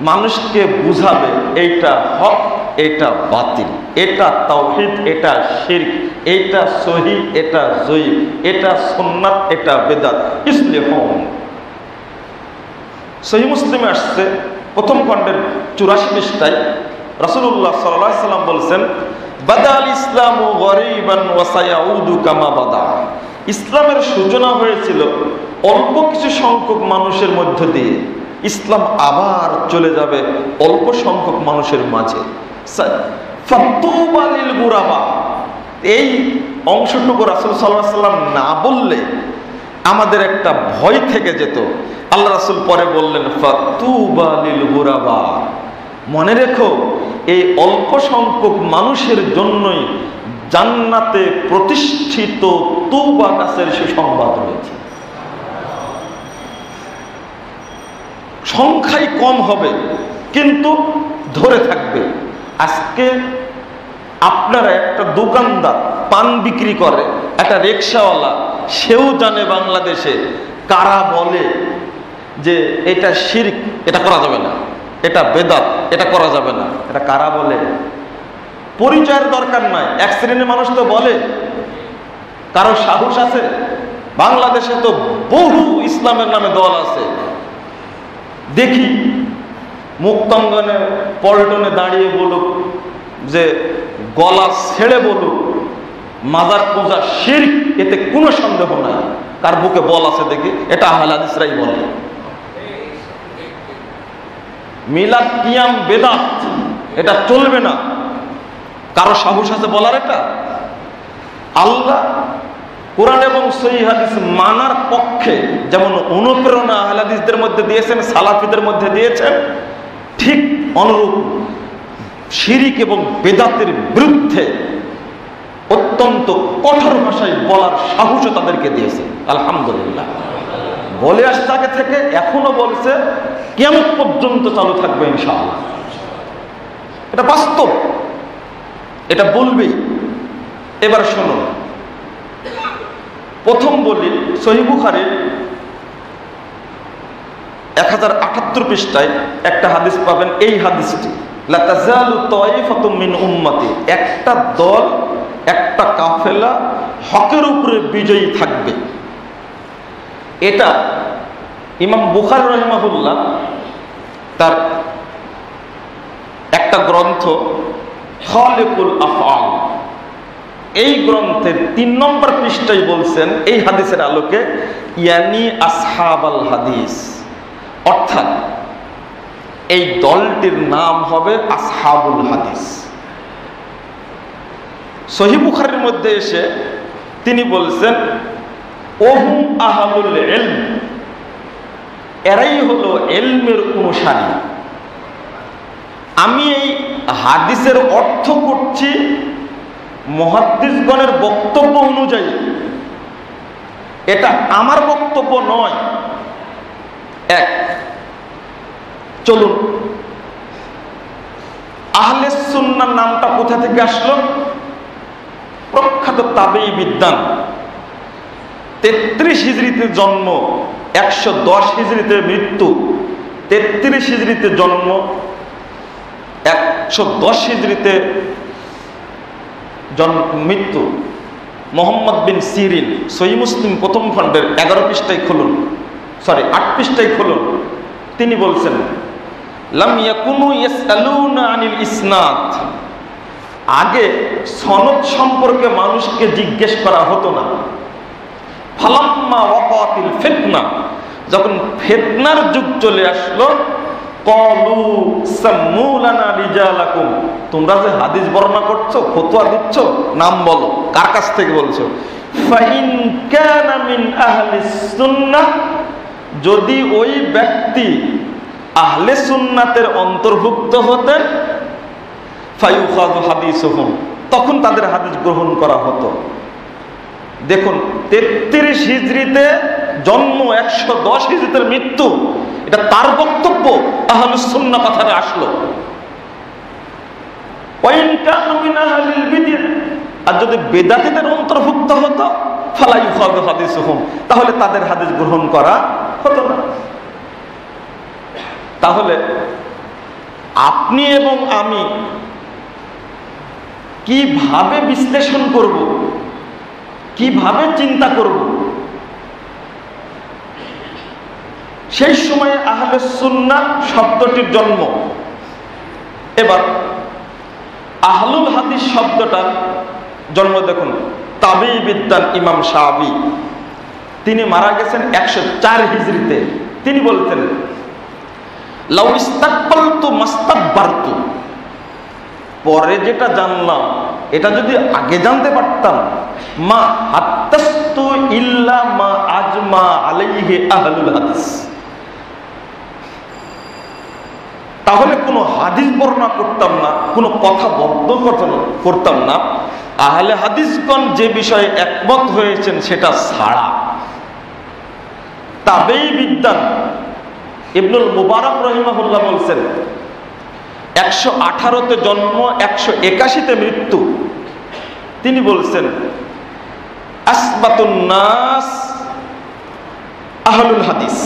মানুষকে বুঝাবে এইটা হক, এটা বাতিল, এটা তাওহীদ, এটা শিরক, এটা সহিহ, এটা জয়ীফ, এটা সুন্নাত, এটা বেদাত। ইসলিহুন সহিহ মুসলিমে আসছে প্রথম খণ্ডের 84 পৃষ্ঠায় রাসূলুল্লাহ সাল্লাল্লাহু আলাইহি সাল্লাম বলেছেন বাদাল ইসলামু গরীবান ওয়া সায়াউদু কামা বাদা। ইসলামের সূচনা হয়েছিল অল্প কিছু সংখ্যক মানুষের মধ্য দিয়ে, ইসলাম আবার চলে যাবে অল্প সংখ্যক মানুষের মাঝে। ফাতুবা লিল গুরাবা, এই অংশটুকু রাসূল সাল্লাল্লাহু আলাইহি সাল্লাম না বললে আমাদের একটা ভয় থেকে যেত। আল্লাহ রাসূল পরে বললেন ফাতুবা লিল গুরাবা, মনে রেখো এই অল্প সংখ্যক মানুষের জন্যই জান্নাতে প্রতিষ্ঠিত তুবা গাছের সুসংবাদ রয়েছে। সংখ্যাই কম হবে কিন্তু ধরে থাকবে। আজকে আপনারা একটা দোকানদার পান বিক্রি করে, একটা রিকশাওয়ালা, সেও জানে বাংলাদেশে কারা বলে যে এটা শিরক, এটা করা যাবে না, এটা বেদাত, এটা করা যাবে না, এটা কারা বলে। পরিচয়ের দরকার নাই, এক শ্রেণীর মানুষ তো বলে, কারো সাহস আছে। বাংলাদেশে তো বহু ইসলামের নামে দল আছে, দেখি মুক্তাঙ্গনে পল্টনে দাঁড়িয়ে বলুক যে গলা ছেড়ে বলুক মাজার পূজা শিরক, এতে কোনো সন্দেহ নাই। কার বুকে বল আছে দেখি, এটা আহলে হাদিসরাই বলে। মিলাদ কিয়াম বেদাত, এটা চলবে না, কারো সাহস আছে বলার? এটা আল্লাহ কোরআন এবং সহিহ হাদিস মানার পক্ষে যেমন অনুপ্রেরণা আহলে হাদিসদের মধ্যে দিয়েছেন, সালাফিদের মধ্যে দিয়েছেন, ঠিক অনুরূপ শিরক এবং বেদাতের বিরুদ্ধে অত্যন্ত কঠোর ভাষায় বলার সাহসও তাদেরকে দিয়েছে। আলহামদুলিল্লাহ, বলে আসছে আগে থেকে, এখনো বলছে, কিয়ামত পর্যন্ত চালু থাকবে ইনশাআল্লাহ। এটা বাস্তব, এটা বলবেই। এবার শোনো, প্রথম বলি সহিহ বুখারীর 1078 পৃষ্ঠায় একটা হাদিস পাবেন। এই হাদিসটি লা তাযালু তায়ফাতুম মিন উম্মতি, একটা দল, একটা কাফেলা হকের উপরে বিজয়ী থাকবে। এটা ইমাম বুখারী রাহিমাহুল্লাহ তার একটা গ্রন্থ খালিকুল আফআল, এই গ্রন্থের 3 নম্বর পৃষ্ঠায় বলছেন এই হাদিসের আলোকে, ইয়ানি আসহাবাল হাদিস, অর্থাৎ এই দলটির নাম হবে আসহাবুল হাদিস। সহিহ বুখারীর মধ্যে এসে তিনি বলছেন ওহুম আহলুল ইলম, এরাই হলো ইলমের অনুসারী। আমি এই হাদিসের অর্থ করছি মুহাদ্দিসগণের বক্তব্য অনুযায়ী, এটা আমার বক্তব্য নয়। এক, চলুন আহলে সুন্নাহ নামটা কোথা থেকে আসলো? প্রখ্যাত তাবেঈ বিদ্বান, 33 হিজরিতে জন্ম, 110 হিজরিতে মৃত্যু, 33 হিজরিতে জন্ম, 110 হিজরিতে মৃত্যু, মুহাম্মদ বিন সিরিন। সহিহ মুসলিম প্রথম খণ্ডের 11 পৃষ্ঠায় খুলুন, 8 পৃষ্ঠায় খুলুন। তিনি বলছেন লাম ইয়াকুনু ইয়াসআলুনা আনিল ইসনাদ, আগে সনদ সম্পর্কে মানুষকে জিজ্ঞেস করা হতো না। ফালাম্মা ওয়াকাতিল ফিতনা, যখন ফিতনার যুগ চলে আসলো, ক্বালু সাম্মু লানা রিজালাকুম, তোমরা যে হাদিস বর্ণনা করছো, ফতোয়া দিচ্ছ, নাম বলো, কার কাছ থেকে বলছো? ফাইন কানা মিন আহলিস সুন্নাহ, যদি ওই ব্যক্তি আহলে সুন্নাতের অন্তর্ভুক্ত হতেন, ফায়ুখাযু হাদিসুহুম, তখন তাদের হাদিস গ্রহণ করা হতো। দেখুন 33 হিজরিতে জন্ম, 110 হিজরিতে মৃত্যু, এটা তার বক্তব্য আহলুস সুন্নাহ কথাটা আসলো। ওয়াইন কানু মিন আহলিল বিদআহ, আর যদি বেদাতীদের অন্তর্ভুক্ত হতো ফালা ইউখাযু হাদিসুহুম, তাহলে তাদের হাদিস গ্রহণ করা হতো না। তাহলে আপনি এবং আমি কিভাবে বিশ্লেষণ করব, কিভাবে চিন্তা করব? সেই সময়ে আহলে সুন্নাহ শব্দটির জন্ম। এবার আহলুল হাদিস শব্দটার জন্ম দেখুন তাবেঈ বিদ্বান ইমাম শাফি, তিনি মারা গেছেন 104 হিজরিতে। তিনি বলতেন লাউ ইস্তাকবালতু মাস্তাকবারতু, পরে যেটা জানলাম এটা যদি আগে জানতে পারতাম, মা হাত্তাস্তু ইল্লা মা আজমা আলাইহি আহলুল হাদিস, তাহলে কোনো হাদিস বর্ণনা করতাম না, কোনো কথা বদ্ধ করতাম না আহলে হাদিসগণ যে বিষয়ে একমত হয়েছেন সেটা ছাড়া। তাবেঈ বিদ্বান ইবনুল মুবারক রাহিমাহুল্লাহ বলছেন 118তে জন্ম, 181তে মৃত্যু। তিনি বলছেন আসবাতুন নাস আহলুল হাদিস,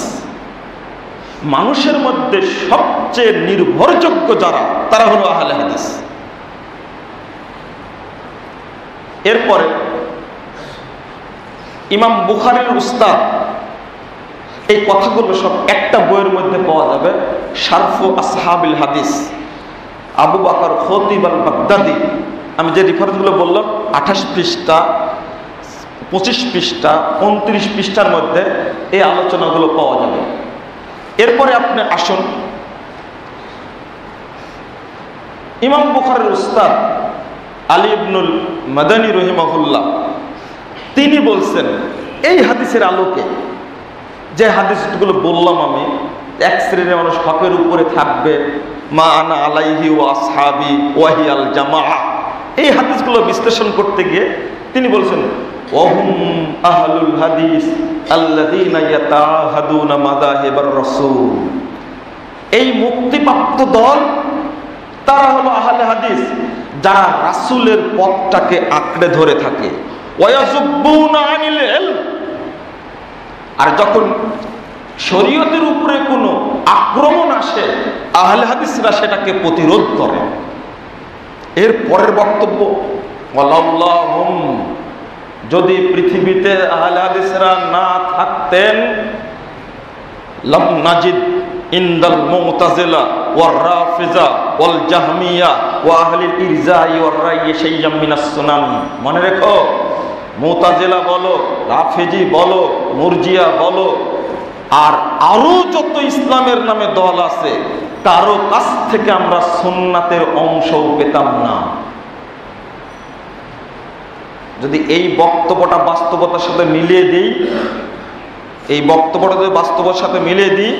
মানুষের মধ্যে সবচেয়ে নির্ভরযোগ্য যারা তারা হলো আহলে হাদিস। এরপরে ইমাম বুখারীর উস্তাদ, এই কথাগুলো সব একটা বইয়ের মধ্যে পাওয়া যাবে, শারফু আসহাবিল হাদিস, আবু বকর খতিব আল বাগদাদি। আমি যে রেফারেন্সগুলো বললাম 28 পৃষ্ঠা, 25 পৃষ্ঠা, 29 পৃষ্ঠার মধ্যে এই আলোচনাগুলো পাওয়া যাবে। এরপরে আপনি আসুন ইমাম বুখারীর উস্তাদ আলী ইবনুল মাদানী রহিমাহুল্লাহ, তিনি বলছেন এই হাদিসের আলোকে, যে হাদিসগুলো বললাম আমি, এক শ্রেণীর মানুষ হকের উপরে থাকবে, মা আনা আলাইহি ওয়া আসহাবি ওয়া হিয়াল জামাআহ, এই হাদিসগুলো বিশ্লেষণ করতে গিয়ে তিনি বলছেন ওয়াহুম আহলুল হাদিস আল্লাযীনা ইয়াতাআহাদুনা মাযাহিবার রাসূল, এই মুক্তিপ্রাপ্ত দল তারা হলো আহলে হাদিস যারা রাসূলের পথটাকে আঁকড়ে ধরে থাকে। ওয়ায়াযুব্বুনা আনিল ইলম, আর যখন শরীয়তের উপরে কোনো আক্রমণ আসে আহলে হাদিসরা সেটাকে প্রতিরোধ করে। এর পরের বক্তব্য ওয়ালাল্লাহুম, যদি পৃথিবীতে আহলে হাদিসরা না থাকতেন লাম নাজিদ ইনদাল মুতাজিলা ওয়ার রাফিজা ওয়াল জাহমিয়া ওয়া আহলিল ইরজাই ওয়ার রাই শাইয়্যাম মিনাস সুনান। মনে রেখো, মুতাজিলা বলো, রাফিজি বলো, মুরজিয়া বলো, আর আরো যত ইসলামের নামে দল আছে কারো কাছ থেকে আমরা সুন্নাতের অংশও পেতাম না। যদি এই বক্তব্যটা বাস্তবতার সাথে মিলিয়ে দিই, এই বক্তব্যটা যদি বাস্তবতার সাথে মিলিয়ে দিই,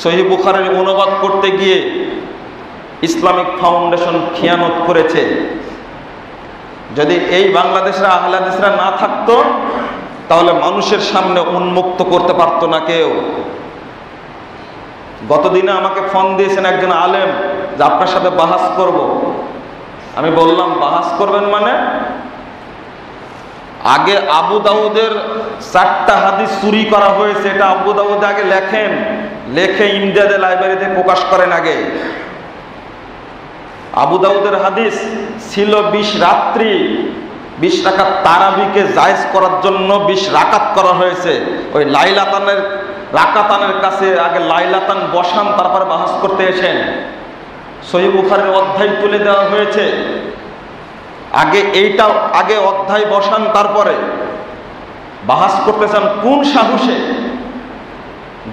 সহিহ বুখারীর অনুবাদ করতে গিয়ে ইসলামিক ফাউন্ডেশন খিয়ানত করেছে। যদি এই বাংলাদেশের আহলে হাদিসরা না থাকতো তাহলে মানুষের সামনে উন্মুক্ত করতে পারতো না কেউ। গতদিনে আমাকে ফোন দিয়েছেন একজন আলেম যে আপনার সাথে বাহাস করব। আমি বললাম বাহাস করবেন মানে? আগে আবু দাউদের 4টা হাদিস চুরি করা হয়েছে, এটা আবু দাউদ আগে লেখেন, লেখে ইমদাদে লাইব্রেরিতে প্রকাশ করেন আগে। আবু দাউদের হাদিস ছিল 20 রাত্রি 20 রাকাত তারাবিকে জায়েজ করার জন্য 20 রাকাত করা হয়েছে। ওই লাইলাতানের রাকাতানের কাছে আগে লাইলাতান বসান, তারপরে বাহাস করতে এসেন। সহিহ বুখারীর অধ্যায় তুলে দেওয়া হয়েছে, আগে এইটা আগে অধ্যায় বসান, তারপরে বাহাস করতেছেন। কোন সাহসে?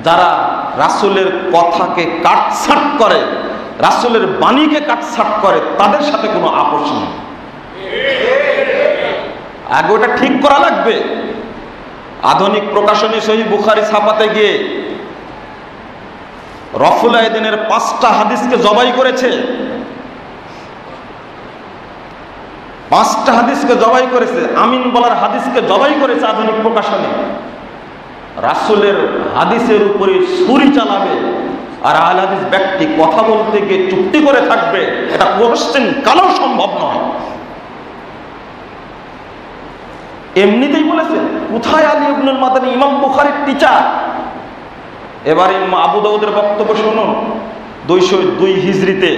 যারা রাসূলের কথাকে কাটছাট করে, রাসূলের বাণীকে কাটছাট করে, তাদের সাথে কোনো আপোষ নেই। আগে ওটা ঠিক করা লাগবে। আধুনিক প্রকাশনী সহিহ বুখারী ছাপাতে গিয়ে রফুল আইদিনের 5টা হাদিসকে জবাই করেছে। 5টা হাদিসকে জবাই করেছে, আমিন বলার হাদিসকে জবাই করেছে আধুনিক প্রকাশনে। রাসূলের হাদিসের উপরে ছুরি চালাবে আর আহলে হাদিস ব্যক্তি কথা বলতে গিয়ে চুক্তি করে থাকবে, এটা কোশ্চেন কালেও সম্ভব নয়। এমনিতেই বলেছেন। কোথায় আলী ইবনুল মাদানী, ইমাম বুখারীর টিচার? এবার ইমাম আবু দাউদের বক্তব্য শুনুন। 202 হিজরিতে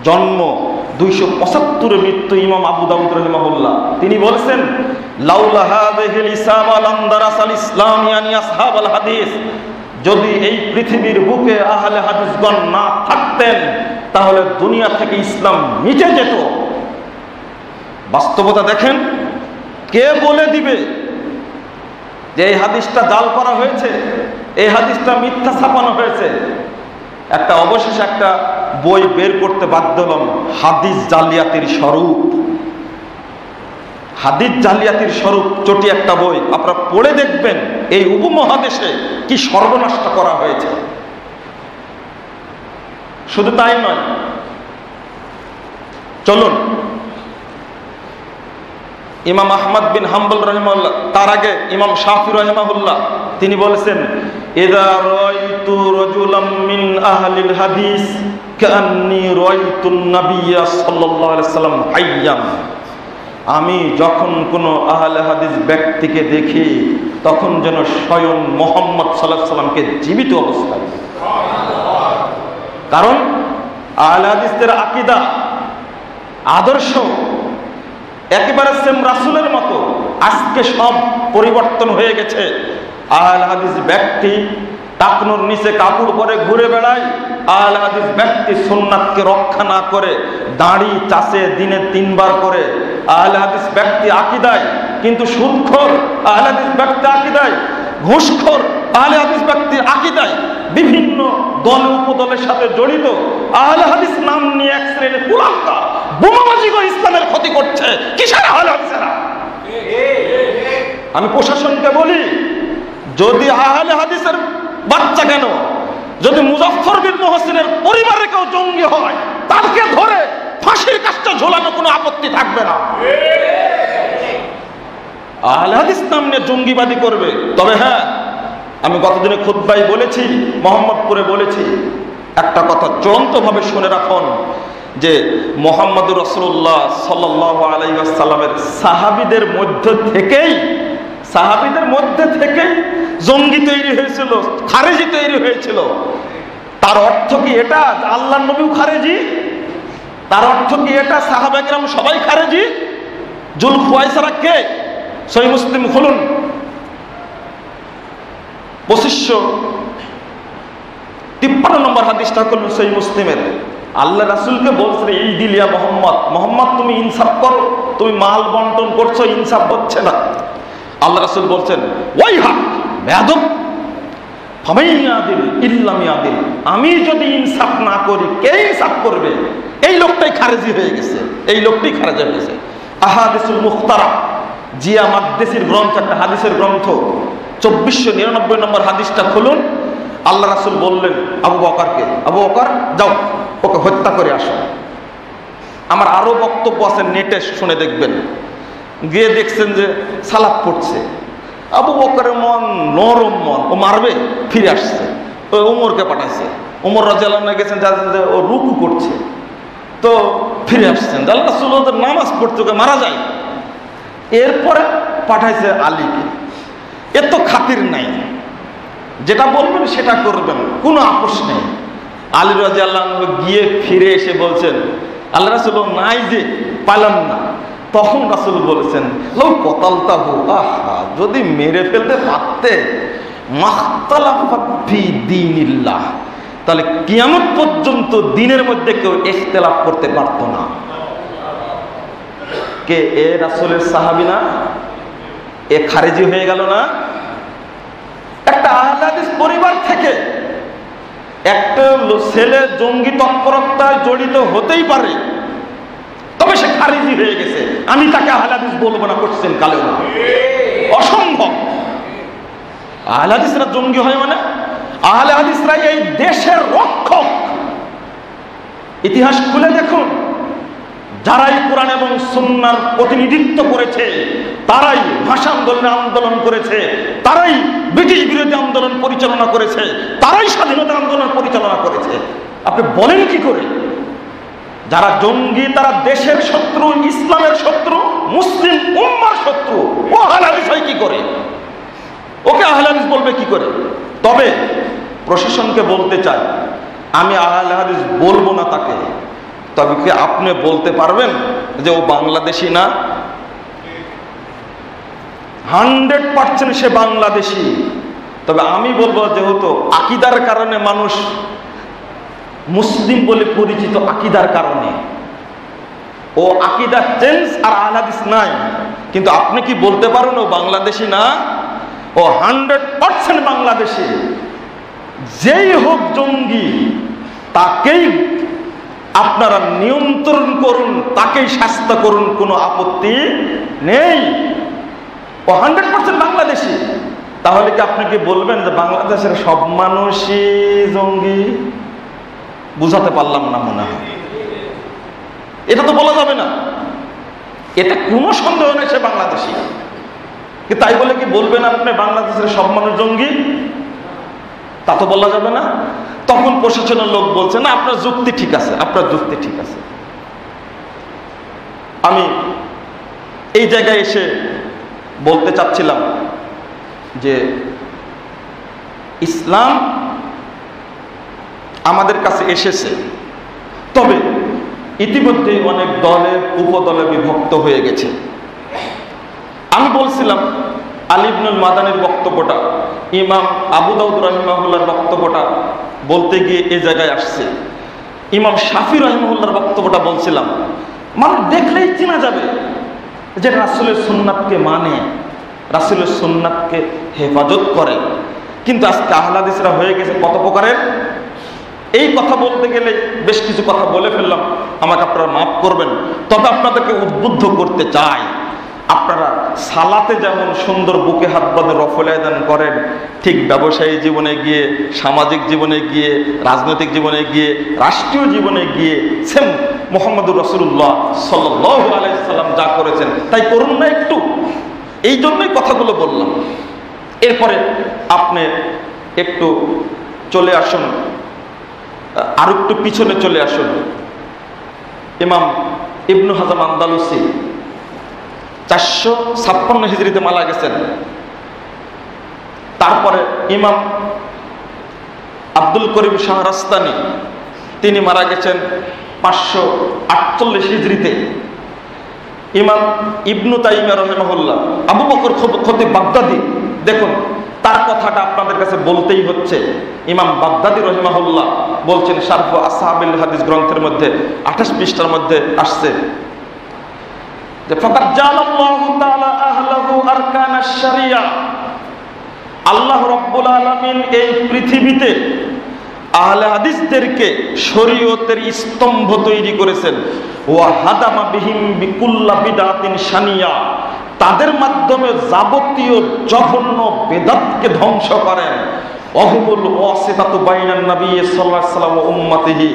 জন্ম, 275 মৃত্যু ইমাম আবু দাউদ রাহিমাহুল্লাহ। তিনি বলেছেন, লাউলা হাযিহিল ইসাবা লাম দারাসাল ইসলাম ইয়ানি আসহাবুল হাদিস। যদি এই পৃথিবীর বুকে আহলে হাদিসগণ না থাকতেন তাহলে দুনিয়া থেকে ইসলাম মিটে যেত। বাস্তবতা দেখেন, কে বলে দিবে যে এই হাদিসটা জাল করা হয়েছে, এই হাদিসটা মিথ্যা ছাপানো হয়েছে? অবশেষে একটা বই বের করতে বাধ্য হলাম, হাদিস জালিয়াতির স্বরূপ। হাদিস জালিয়াতির স্বরূপ চটি একটা বই, আপনারা পড়ে দেখবেন এই উপমহাদেশে কি সর্বনাশটা করা হয়েছে। শুধু তাই নয়, চলুন ইমাম আহমদ বিন হাম্বল রাহিমাহুল্লাহ, তার আগে ইমাম শাফি রাহিমাহুল্লাহ, তিনি বলেছেন, ইযা রাআইতু রাজুলাম মিন আহলিল হাদিস কান্নী রাআইতুন নাবিয়্য সাল্লাল্লাহু আলাইহি ওয়াসাল্লাম হাইয়ান। আমি যখন কোনো আহলে হাদিস ব্যক্তিকে দেখি তখন যেন স্বয়ং মুহাম্মদ সাল্লাল্লাহু আলাইহি ওয়াসাল্লামকে জীবিত অবস্থায়। কারণ আহলে হাদিসদের আকীদা, আদর্শ একেবারে সেম রাসূলের মতো। আজকে সব পরিবর্তন হয়ে গেছে। আহলে হাদিস ব্যক্তি টাকনোর নিচে কাপড় পরে ঘুরে বেড়ায়। আহলে হাদিস ব্যক্তি সুন্নাতকে রক্ষা না করে দাড়ি চাষে দিনে 3 বার করে। আহলে হাদিস ব্যক্তি আকীদায় কিন্তু সুদখোর, আহলে হাদিস ব্যক্তি আকীদায় ঘুষখোর, আহলে হাদিস ব্যক্তি আকীদায় বিভিন্ন দল উপদলের সাথে জড়িত। আহলে হাদিস নাম নিয়ে এক শ্রেণীর কুলাঙ্গার বোমাবাজি করে ইসলামের ক্ষতি করছে। কিসের আহলে হাদিসেরা? আমি প্রশাসনকে বলি, যদি আহলে হাদিসের বাচ্চা কেন, যদি মুজাফফর বিন মুহসিনের পরিবারে কেউ জঙ্গি হয় তাকে ধরে ফাঁসির কাজটা ঝোলানো কোনো আপত্তি থাকবে না। আহলে হাদিস নাম নিয়ে জঙ্গিবাদী করবে। তবে হ্যাঁ, আমি গতদিনে খুতবায় বলেছি, মোহাম্মদপুরে বলেছি, একটা কথা চূড়ান্তভাবে শুনে রাখুন যে মুহাম্মদুর রাসূলুল্লাহ সাল্লাল্লাহু আলাইহি ওয়াসাল্লামের সাহাবীদের মধ্যে থেকেই জঙ্গি তৈরি হয়েছিল, খারেজি তৈরি হয়েছিল। তার অর্থ কি এটা আল্লাহর নবীও খারেজি? তার অর্থ কি এটা সাহাবা কিরাম সবাই খারেজি? জুল খুয়াইসারা কে? সহিহ মুসলিম খুলুন, 2553 নম্বর হাদিসটা খুলুন সহিহ মুসলিমের। আল্লাহ রাসূলকে বলছেন, এই দিলিয়া মোহাম্মদ তুমি ইনসাফ করো, তুমি মাল বন্টন করছো, ইনসাফ হচ্ছে না। আল্লাহ রাসূল বলছেন, ওয়াইহা বেয়াদব ফামাইয়াদিল ইল্লাম ইয়াদিল। আমি যদি ইনসাফ না করি কে ইনসাফ করবে? এই লোকটাই খারেজি হয়ে গেছে, এই লোকটাই খারেজি হয়ে গেছে। আহাদিসুল মুখতারা, জিয়া মাকদেসির গ্রন্থ, একটা হাদিসের গ্রন্থ, 2499 নম্বর হাদিসটা খুলুন। আল্লাহ রাসূল বললেন আবু বকরকে, আবু বকর যাও ওকে হত্যা করে আসো। আমার আরো বক্তব্য আছে, নেটে শুনে দেখবেন। গিয়ে দেখছেন যে সালাত পড়ছে। আবু বকরের মন নরম মন, ও মারবে, ফিরে আসছে। ওই ওমরকে পাঠাইছে, ওমর রাদিয়াল্লাহু আনহু গেছেন, যে ও রুকু করছে, তো ফিরে আসছেন। আল্লাহ রাসূল ওদের নামাজ পড়তে, ওকে মারা যায়। এরপরে পাঠাইছে আলীকে। এর তো খাতির নাই, যেটা বলবেন সেটা করবেন, কোনো আপোষ নেই। আলী রাদিয়াল্লাহু আনহু গিয়ে ফিরে এসে বলছেন, আল্লাহ রাসূল নাই যে পালাম না। তখন রাসূল বলেছেন, লাউ কতালতাহু, আহা যদি মেরে ফেলতে পারতে, মাখতালাফা ফি দীনিল্লাহ, তাহলে কিয়ামত পর্যন্ত দিনের মধ্যে কেউ ইখতিলাফ করতে পারতো না। কে? এ রাসূলের সাহাবী না? এ খারেজি হয়ে গেল না? একটা আহলে হাদিস পরিবার থেকে একটা ছেলে জঙ্গি তৎপরতায় জড়িত হতেই পারে, তবে সে খারেজি হয়ে গেছে। আমি তাকে আহলে হাদিস বলবো না, করছেন কালেও না, অসম্ভব। আহলে হাদিসরা জঙ্গি হয় মানে? আহলে হাদিসরা এই দেশের রক্ষক। ইতিহাস খুলে দেখুন, যারাই কোরআন এবং সুন্নাহর প্রতিনিধিত্ব করেছে, তারাই ভাষা আন্দোলন করেছে, তারাই ব্রিটিশ বিরোধী আন্দোলন পরিচালনা করেছে, তারাই স্বাধীনতা আন্দোলন পরিচালনা করেছে। আপনি বলেন কি করে? যারা জঙ্গি তারা দেশের শত্রু, ইসলামের শত্রু, মুসলিম উম্মার শত্রু। ও আহলে হাদিস হয় কি করে? ওকে আহলে হাদিস বলবে কি করে? তবে প্রশাসনকে বলতে চাই, আমি আহলে হাদিস বলবো না তাকে, তবে কি আপনি বলতে পারবেন যে ও বাংলাদেশি না? 100% সে বাংলাদেশি। তবে আমি বলবো, যেহেতু আকীদার কারণে মানুষ মুসলিম বলে পরিচিত, আকীদার কারণে ও আকীদা চেঞ্জ আর আহলে হাদিস নাই, কিন্তু আপনি কি বলতে পারেন ও বাংলাদেশি না? ও 100% বাংলাদেশি। যেই হোক জঙ্গি, তাকেই আপনারা নিয়ন্ত্রণ করুন, তাকেই শাস্তি করুন, কোনো আপত্তি নেই। ও 100% বাংলাদেশি। তাহলে কি আপনি কি বলবেন যে বাংলাদেশের সব মানুষই জঙ্গি? বুঝাতে পারলাম না মনে হয়। এটা তো বলা যাবে না, এটা কোনো সন্দেহ নেই সে বাংলাদেশি। তাই বলে কি বলবেন আপনি বাংলাদেশের সব মানুষ জঙ্গি? তা তো বলা যাবে না। তখন প্রশাসনের লোক বলছে না, আপনার যুক্তি ঠিক আছে, আপনার যুক্তি ঠিক আছে। আমি এই জায়গায় এসে বলতে চাচ্ছিলাম যে ইসলাম আমাদের কাছে এসেছে, তবে ইতিমধ্যে অনেক দলে উপদলে বিভক্ত হয়ে গেছে। আমি বলছিলাম আলী ইবনুল মাদানির বক্তব্যটা, ইমাম আবু দাউদ রাহিমাহুল্লাহর বক্তব্যটা বলতে গিয়ে এই জায়গায় আসছে। ইমাম শাফি রাহিমাহুল্লাহর বক্তব্যটা বলছিলাম, মানে দেখলেই চেনা যাবে যে রাসূলের সুন্নাতকে মানে, রাসূলের সুন্নাতকে হেফাজত করে। কিন্তু আজকে আহলে হাদিসরা হয়ে গেছে কত প্রকারের। এই কথা বলতে গেলে বেশ কিছু কথা বলে ফেললাম, আমাকে আপনারা মাফ করবেন। তবে আপনাদেরকে উদ্বুদ্ধ করতে চাই, আপনারা সালাতে যেমন সুন্দর বুকে হাত বাঁধে রফল আদান করেন, ঠিক ব্যবসায়ী জীবনে গিয়ে, সামাজিক জীবনে গিয়ে, রাজনৈতিক জীবনে গিয়ে, রাষ্ট্রীয় জীবনে গিয়ে সেম মুহাম্মদুর রাসূলুল্লাহ সাল্লাল্লাহু আলাইহি সাল্লাম যা করেছেন তাই করুন না একটু। এই জন্যই কথাগুলো বললাম। এরপরে আপনি একটু চলে আসুন, আর একটু পিছনে চলে আসুন। ইমাম ইবনু হাজাম আন্দালুসি 456 হিজরিতে মারা গেছেন। তারপরে ইমাম আব্দুল করিম শাহরাস্তানি, তিনি মারা গেছেন 548 হিজরিতে। ইমাম ইবনু তাইমিয়া রাহিমাহুল্লাহ, আবু বকর খতিব বাগদাদি, দেখুন তার কথাটা আপনাদের কাছে বলতেই হচ্ছে। ইমাম বাগদাদি রাহিমাহুল্লাহ বলছেন শারহ আসহাবুল হাদিস গ্রন্থের মধ্যে 28 পৃষ্ঠার মধ্যে আসছে যে ফাকাদ জালাল্লাহু তাআলা আহলাহু আরকানাশ শরিয়া, আল্লাহ রাব্বুল আলামিন এই পৃথিবীতে আহলে হাদিসদেরকে শরীয়তের স্তম্ভ তৈরি করেছেন। ওয়া হাদামা বিহিম বিকুল্লা বিদআতিন শানিয়া, তাদের মাধ্যমে যাবতীয় জঘন্য বেদাতকে ধ্বংস করেন। ওয়াহুমুল ওয়াসিতাতু বাইনান নবী সাল্লাল্লাহু আলাইহি ওয়াসাল্লাম ওয়া উম্মতিহি,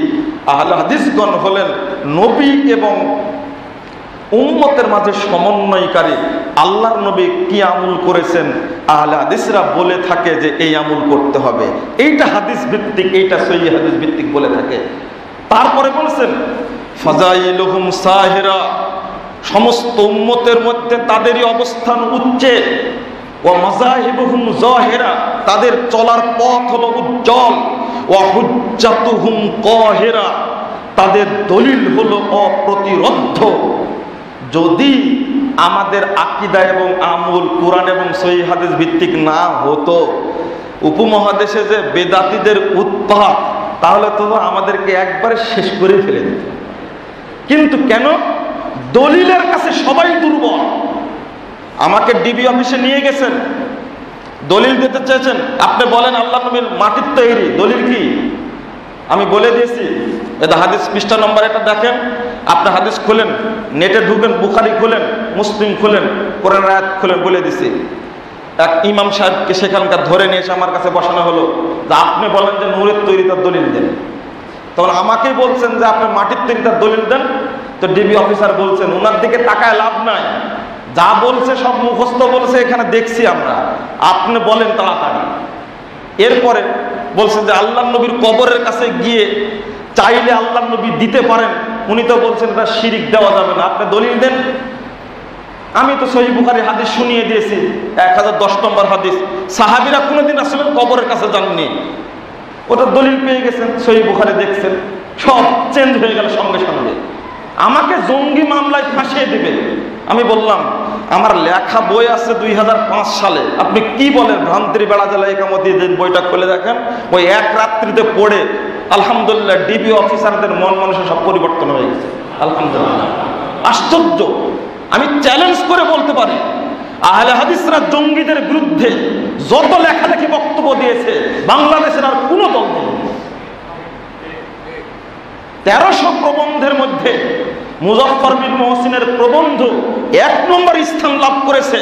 আহলে হাদিসগণ হলেন নবী এবং উম্মতের মাঝে সমন্বয়কারী। আল্লাহর নবী কি আমল করেছেন, আহলে হাদিসরা বলে থাকে যে এই আমল করতে হবে, এইটা হাদিস ভিত্তিক, এইটা সহিহ হাদিস ভিত্তিক বলে থাকে। তারপরে বলেছেন ফাজাইলুহুম সাহিরা, সমস্ত উম্মতের মধ্যে তাদেরই অবস্থান উচ্চে। ওয়া মাযাহিবুহুম যাহিরা, তাদের চলার পথ হলো উজ্জ্বল। ওয়া হুজ্জাতুহুম কাহিরা, তাদের দলিল হলো অপ্রতিরোধ্য। যদি আমাদের আকীদা এবং আমল কোরআন এবং সহিহ হাদিস ভিত্তিক না হতো, উপমহাদেশে যে বেদাতীদের উৎপাত, তাহলে তো আমাদেরকে একবারে শেষ করে ফেলে দিত। কিন্তু কেন? দলিলের কাছে সবাই দুর্বল। আমাকে ডিবি অফিসে নিয়ে গেছেন, দলিল দিতে চেয়েছেন, আপনি বলেন আল্লাহ নবীর মাটির তৈরি, দলিল কি? আমি বলে দিয়েছি, এটা হাদিস পৃষ্ঠা নম্বর এটা দেখেন। আপনি হাদিস খুলেন, নেটে ঢুকেন, বুখারী খুলেন, মুসলিম খুলেন, কোরআন আয়াত খুলেন, বলে দিছি। এক ইমাম সাহেবকে সেখানকার ধরে নিয়ে এসে আমার কাছে বসানো হলো যে আপনি বলেন যে নূরের তৈরি তার দলিল দেন। তখন আমাকেই বলছেন যে আপনি মাটির তৈরি তার দলিল দেন। তো ডিবি অফিসার বলছেন ওনার দিকে তাকায় লাভ নাই, যা বলছে সব মুখস্থ বলছে, এখানে দেখছি আমরা, আপনি বলেন তাড়াতাড়ি। এরপরে বলছেন যে আল্লাহ নবীর কবরের কাছে গিয়ে চাইলে আল্লাহ নবী দিতে পারেন, উনি তো বলছেন এটা শিরিক, দেওয়া যাবে না, আপনি দলিল দেন। আমি তো সহিহ বুখারী হাদিস শুনিয়ে দিয়েছি, 1010 নম্বর হাদিস, সাহাবীরা কোনোদিন আসলে কবরের কাছে যাননি, ওটা দলিল পেয়ে গেছেন, সহিহ বুখারী দেখছেন, সব চেঞ্জ হয়ে গেল সঙ্গে সঙ্গে। আমাকে জঙ্গি মামলায় ফাঁসিয়ে দিবে। আমি বললাম আমার লেখা বই আছে 2005 সালে, আপনি কি বলেন, ভ্রান্তির বেড়া জেলা একামতি দিন, বইটা খুলে দেখেন, ওই এক রাত্রিতে পড়ে আলহামদুলিল্লাহ ডিবি অফিসারদের মন মানুষের সব পরিবর্তন হয়ে গেছে, আলহামদুলিল্লাহ। আশ্চর্য, আমি চ্যালেঞ্জ করে বলতে পারি আহলে হাদিসরা জঙ্গিদের বিরুদ্ধে যত লেখালেখি বক্তব্য দিয়েছে বাংলাদেশের আর কোনো দল নেই। 1300 প্রবন্ধের মধ্যে মুজফফর বিন মহসিনের প্রবন্ধ 1 নম্বর স্থান লাভ করেছে।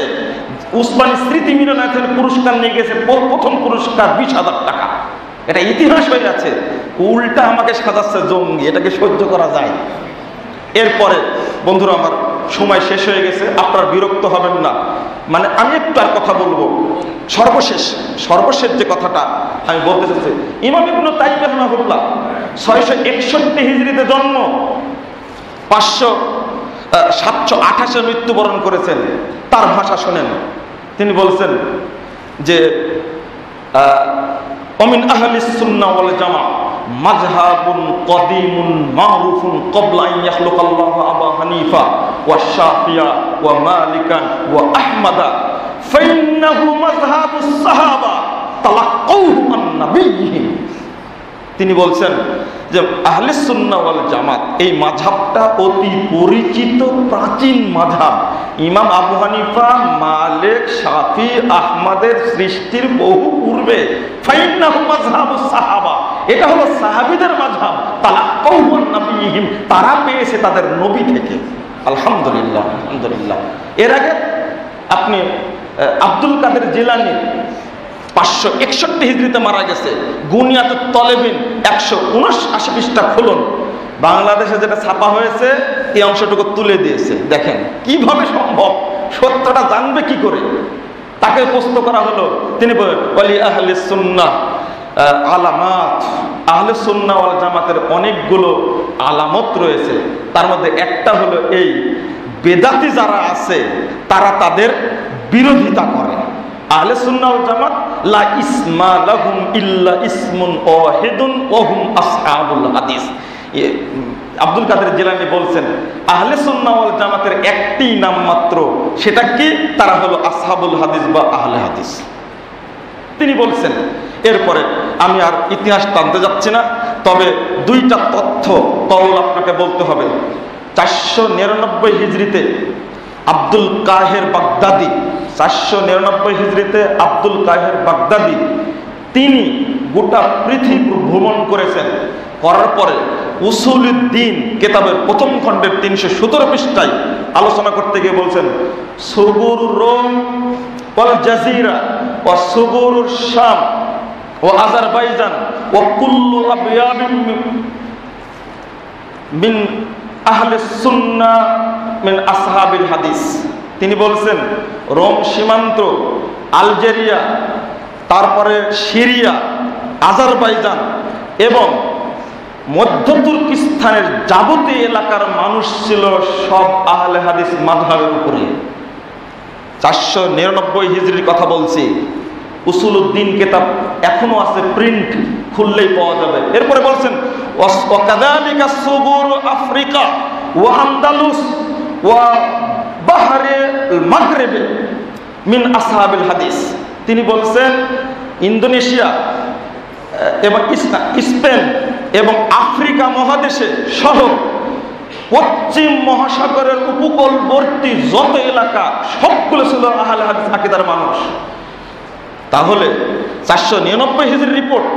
উসমানী স্মৃতি মিলনায়তের পুরস্কার নিয়ে গেছে, প্রথম পুরস্কার 20,000 টাকা। এটা ইতিহাস হয়ে আছে, উল্টা আমাকে সাজাচ্ছে জঙ্গি, এটাকে সহ্য করা যায়? এরপরে বন্ধুরা আমার সময় শেষ হয়ে গেছে, আপনারা বিরক্ত হবেন না, মানে আমি একটু আর কথা বলবো। সর্বশেষ যে কথাটা আমি বলতে চাচ্ছি, ইমাম ইবনে তাইমিয়া রাহিমাহুল্লাহ 661 হিজরিতে জন্ম, 728 মৃত্যুবরণ করেছেন। তার ভাষা শোনেন, তিনি বলছেন যে অমিন আহলিস সুন্নাহ ওয়াল জামাআহ মাযহাবুন কদিমুন মারুফুন ক্বাবলা আন ইয়াখলুকাল্লাহু আবা হানিফা ওয়া শাফিয়া ওয়া মালিকান ওয়া আহমাদা ফাইন্নাহু মাযহাবুস সাহাবা তালাক্কাউহু আন নাবিয়্যিহিম। তিনি বলছেন যে আহলে সুন্নাহ ওয়াল জামাত এই মাযহাবটা অতি পরিচিত প্রাচীন মাযহাব। ইমাম আবু হানিফা, মালিক, শাফি, আহমদের সৃষ্টির বহু পূর্বে। ফাইন্নাহু মাযহাবুস সাহাবা, এটা হলো সাহাবীদের মাযহাব। তালাক্কাউহু আন নাবিয়্যিহিম, তারা পেয়েছে তাদের নবী থেকে। আলহামদুলিল্লাহ, আলহামদুলিল্লাহ। এর আগে আপনি আব্দুল কাদের জিলানী 561 হিজরিতে মারা গেছে। গুনিয়াতুত তলেবিন 179 পৃষ্ঠা খুলুন, বাংলাদেশে যেটা ছাপা হয়েছে এই অংশটুকু তুলে দিয়েছে। দেখেন কিভাবে সম্ভব, সত্যটা জানবে কি করে? তাকে প্রশ্ন করা হলো, তিনি বলেন ওয়ালি আহলে সুন্নাহ আলামাত, আহলে সুন্নাহ ওয়াল জামাতের অনেকগুলো আলামত রয়েছে, তার মধ্যে একটা হলো এই, বেদাতি যারা আছে তারা তাদের বিরোধিতা করে। আহলে সুন্নাহ ওয়াল জামাত লা ইসমা লাহুম ইল্লা ইসমুন ওয়াহিদুন ওয়া হুম আসহাবুল হাদিস। আব্দুল কাদের জিলানী বলছেন আহলে সুন্নাহ ওয়াল জামাতের একটি নাম মাত্র, সেটা কি? তারা হলো আসহাবুল হাদিস বা আহলে হাদিস। তিনি বলছেন। এরপরে আমি আর ইতিহাস টানতে যাচ্ছি না, তবে দুইটা তথ্য কওল আপনাকে বলতে হবে। 499 হিজরিতে আব্দুল কাহের বাগদাদি, 499 হিজরিতে আব্দুল কাহের বাগদাদি, তিনি গোটা পৃথিবী ভ্রমণ করেছেন। করার পরে উসুলুদ্দিন কিতাবের প্রথম খণ্ডের 317 পৃষ্ঠায় আলোচনা করতে গিয়ে বলছেন সুগুর রোম ওয়াল জাজিরা ওয়া সুগুর শাম ওয়া আজারবাইজান ওয়া কুল্লু আবয়াবিন মিন আহলে সুন্নাহ মিন আসহাবিল হাদিস। তিনি বলছেন রোম সীমান্ত, আলজেরিয়া, তারপরে সিরিয়া, আজারবাইজান এবং মধ্য তুর্কিস্তানের যাবতীয় এলাকার মানুষ ছিল সব আহলে হাদিস মাযহাবের উপরে। 499 হিজরির কথা বলছি। উসুলুদ্দিন কিতাব এখনো আছে, প্রিন্ট খুললেই পাওয়া যাবে। এরপরে বলছেন ওয়াকাযালিকা সুগুর আফ্রিকা ওয়া আন্দালুস ওয়া বাহরিল মাগরিব মিন আসহাবিল হাদিস। তিনি বলছেন ইন্দোনেশিয়া এবং স্পেন এবং আফ্রিকা মহাদেশে সহ পশ্চিম মহাসাগরের উপকূলবর্তী যত এলাকা সবগুলো ছিল আহলে হাদিস আকীদার মানুষ। তাহলে 499 হিজরির রিপোর্ট,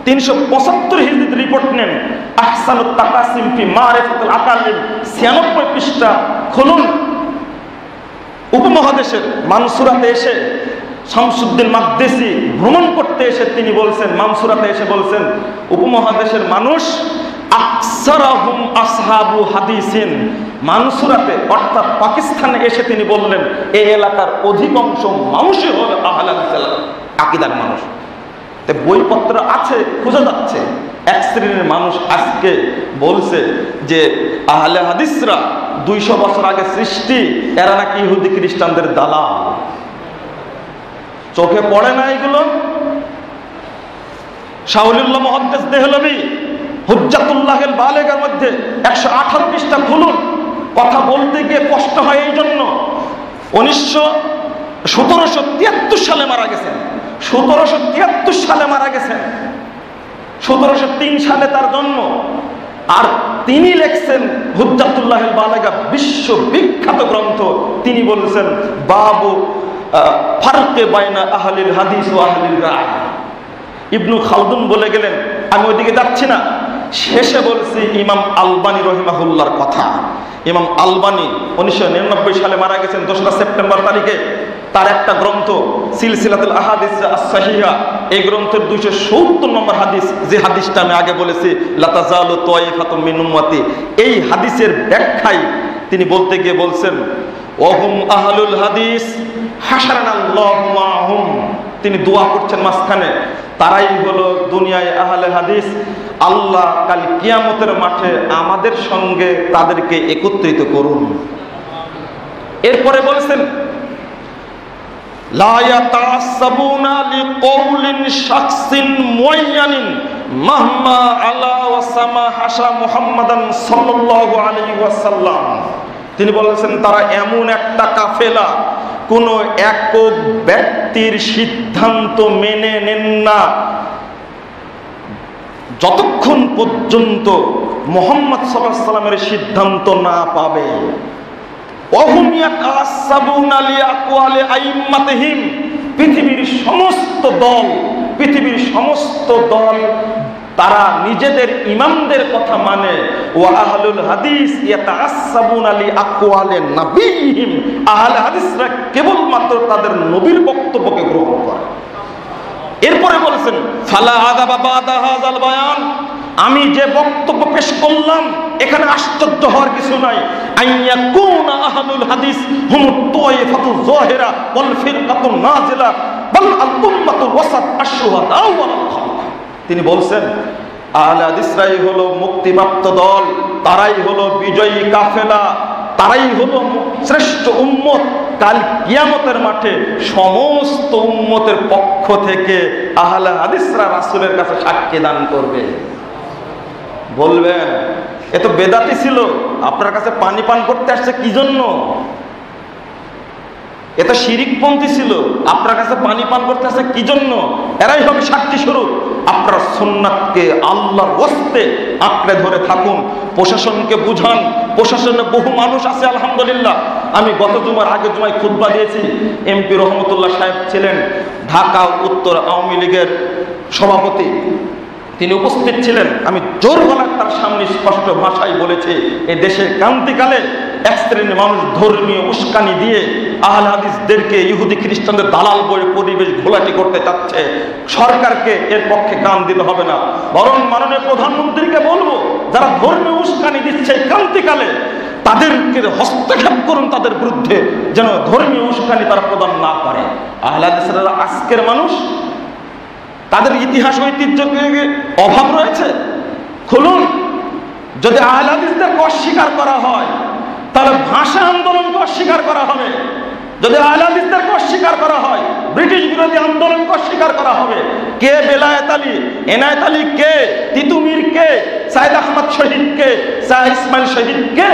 375 হিজরির রিপোর্ট নেন, আহসানুত তাকাসিম ফি মারিফাতুল আকালিম 96 পৃষ্ঠা খুলুন। উপমহাদেশের মানসুরাতে এসে শামসুদ্দিন মাকদেসি ভ্রমণ করতে এসে তিনি বলছেন, মানসুরাতে এসে বলছেন উপমহাদেশের মানুষ আকসারাহুম আসহাবু হাদিসিন, মানসুরাতে অর্থাৎ পাকিস্তানে এসে তিনি বললেন এই এলাকার অধিকাংশ মানুষই হল আহলে হাদিস আকীদার মানুষ। তো বইপত্র আছে, খোঁজা যাচ্ছে। এক শ্রেণীর মানুষ আজকে বলছে যে আহলে হাদিসরা 200 বছর আগে সৃষ্টি, এরা নাকি ইহুদি খ্রিস্টানদের দালাল। চোখে পড়ে না এগুলো? শাহুলিল্লাহ মুহাদ্দিস দেহলভী হুজ্জাতুল্লাহিল বালিগের মধ্যে 118 পৃষ্ঠা খুলুন। কথা বলতে গিয়ে কষ্ট হয় এই জন্য। 1773 সালে মারা গেছেন, 1773 সালে মারা গেছেন, 1703 সালে তার জন্ম। আর তিনি লিখছেন হুজ্জাতুল্লাহিল বালিগা, বিশ্ববিখ্যাত গ্রন্থ। তিনি বলেছেন বাবু ফারকে বাইনা আহলিল হাদিস ওয়া আহলিল রায়। ইবনু খালদুন বলে গেলেন, আমি ওইদিকে যাচ্ছি না, শেষে বলছি ইমাম আলবানী রহিমাহুল্লাহর কথা। ইমাম আলবানী 1999 সালে মারা গেছেন 2রা সেপ্টেম্বর তারিখে। তার একটা গ্রন্থ সিলসিলাতুল আহাদিস আস-সাহিহা, এই গ্রন্থের 270 নম্বর হাদিস, যে হাদিসটা আমি আগে বলেছি লা তাযালু তায়ফাতুম মিন উম্মতি, এই হাদিসের ব্যাখ্যায় তিনি বলতে গিয়ে বলছেন ওহুম আহলুল হাদিস হাশারানাল্লাহু মাহুম। তিনি দোয়া করছেন মাঝখানে, তারাই হলো দুনিয়ায় আহলে হাদিস, আল্লাহ কাল কিয়ামতের মাঠে আমাদের সঙ্গে তাদেরকে একত্রিত করুন। এরপরে বলেছেন লা ইয়াতাসাবুনা লিকাউলিন শাখসিন মুআয়্যানিন মাহমা আলা ওয়া সামা হাসা মুহাম্মাদান সাল্লাল্লাহু আলাইহি ওয়াসাল্লাম। তিনি বলেছেন তারা এমন একটা কাফেলা, কোন একক ব্যক্তির সিদ্ধান্ত মেনে নেন না যতক্ষণ পর্যন্ত মুহাম্মদ সাল্লাল্লাহু আলাইহি ওয়াসাল্লামের সিদ্ধান্ত না পাবে। ওহুম ইয়াতাসাবুনা লিআকওয়ালি আইম্মাতিহিম, পৃথিবীর সমস্ত দল তারা নিজেদের ইমামদের কথা মানে। ওয়া আহলুল হাদিস ইয়াতাসাবুনা লিআকওয়ালি নবিয়িহিম, আহলে হাদিসরা কেবলমাত্র তাদের নবীর বক্তব্যকে গ্রহণ করে। এরপরে বলেছেন ফালা আযাবা বাদা হাযাল বায়ান, আমি যে বক্তব্য পেশ করলাম এখানে আশ্চর্য হওয়ার কিছু নাই। আইয়াকুনা আহলুল হাদিস হুমুত তায়ফাতুয যাহিরা ওয়াল ফিরকাতুন নাজিলা বাল আল উম্মাতুল ওয়াসাত আশ-শুহাদা ওয়াল খালক। তিনি বলছেন আহলে হাদিসরাই হলো মুক্তিপ্রাপ্ত দল, তারাই হলো বিজয়ী কাফেলা, তারাই হলো শ্রেষ্ঠ উম্মত। কাল কিয়ামতের মাঠে সমস্ত উম্মতের পক্ষ থেকে আহলে হাদিসরা রাসূলের কাছে সাক্ষ্য দান করবে। বলবেন এ তো বেদাতি ছিল, আপনার কাছে পানি পান করতে আসছে কি জন্য? এ তো শিরিকপন্থী ছিল, আপনার কাছে পানি পান করতে আসছে কি জন্য? এরাই হবে সাক্ষী স্বরূপ। আপনারা সুন্নাতকে আল্লাহর ওয়াস্তে আঁকড়ে ধরে থাকুন, প্রশাসনকে বুঝান। প্রশাসনে বহু মানুষ আছে আলহামদুলিল্লাহ। আমি গত জুমার আগের জুমায় খুতবা দিয়েছি, এমপি রহমতুল্লাহ সাহেব ছিলেন, ঢাকা উত্তর আওয়ামী লীগের সভাপতি, তিনি উপস্থিত ছিলেন। আমি জোর গলায় তার সামনে স্পষ্ট ভাষায় বলেছি এই দেশের ক্রান্তিকালে এক শ্রেণীর মানুষ ধর্মীয় উস্কানি দিয়ে আহলে হাদিসদেরকে ইহুদি খ্রিস্টানদের দালাল বলে পরিবেশ ঘোলাটি করতে চাচ্ছে। সরকারকে এর পক্ষে কান দিতে হবে না, বরং মাননীয় প্রধানমন্ত্রীকে বলবো যারা ধর্মীয় উস্কানি দিচ্ছে ক্রান্তিকালে তাদেরকে হস্তক্ষেপ করুন, তাদের বিরুদ্ধে যেন ধর্মীয় উস্কানি তারা প্রদান না করে। আহলে হাদিসরা আজকের মানুষ, তাদের ইতিহাস ঐতিহ্যের অভাব রয়েছে। খুলুন, যদি আহলে হাদিসদেরকে অস্বীকার করা হয় তাহলে ভাষা আন্দোলনকে অস্বীকার করা হবে। যদি আহলে হাদিসদেরকে অস্বীকার করা হয় ব্রিটিশ বিরোধী আন্দোলনকে অস্বীকার করা হবে। কে বেলায়েত আলী, এনায়েত আলী কে, তিতুমির কে, সাইদ আহমদ শহীদ কে, শাহ ইসমাইল শহীদ কে,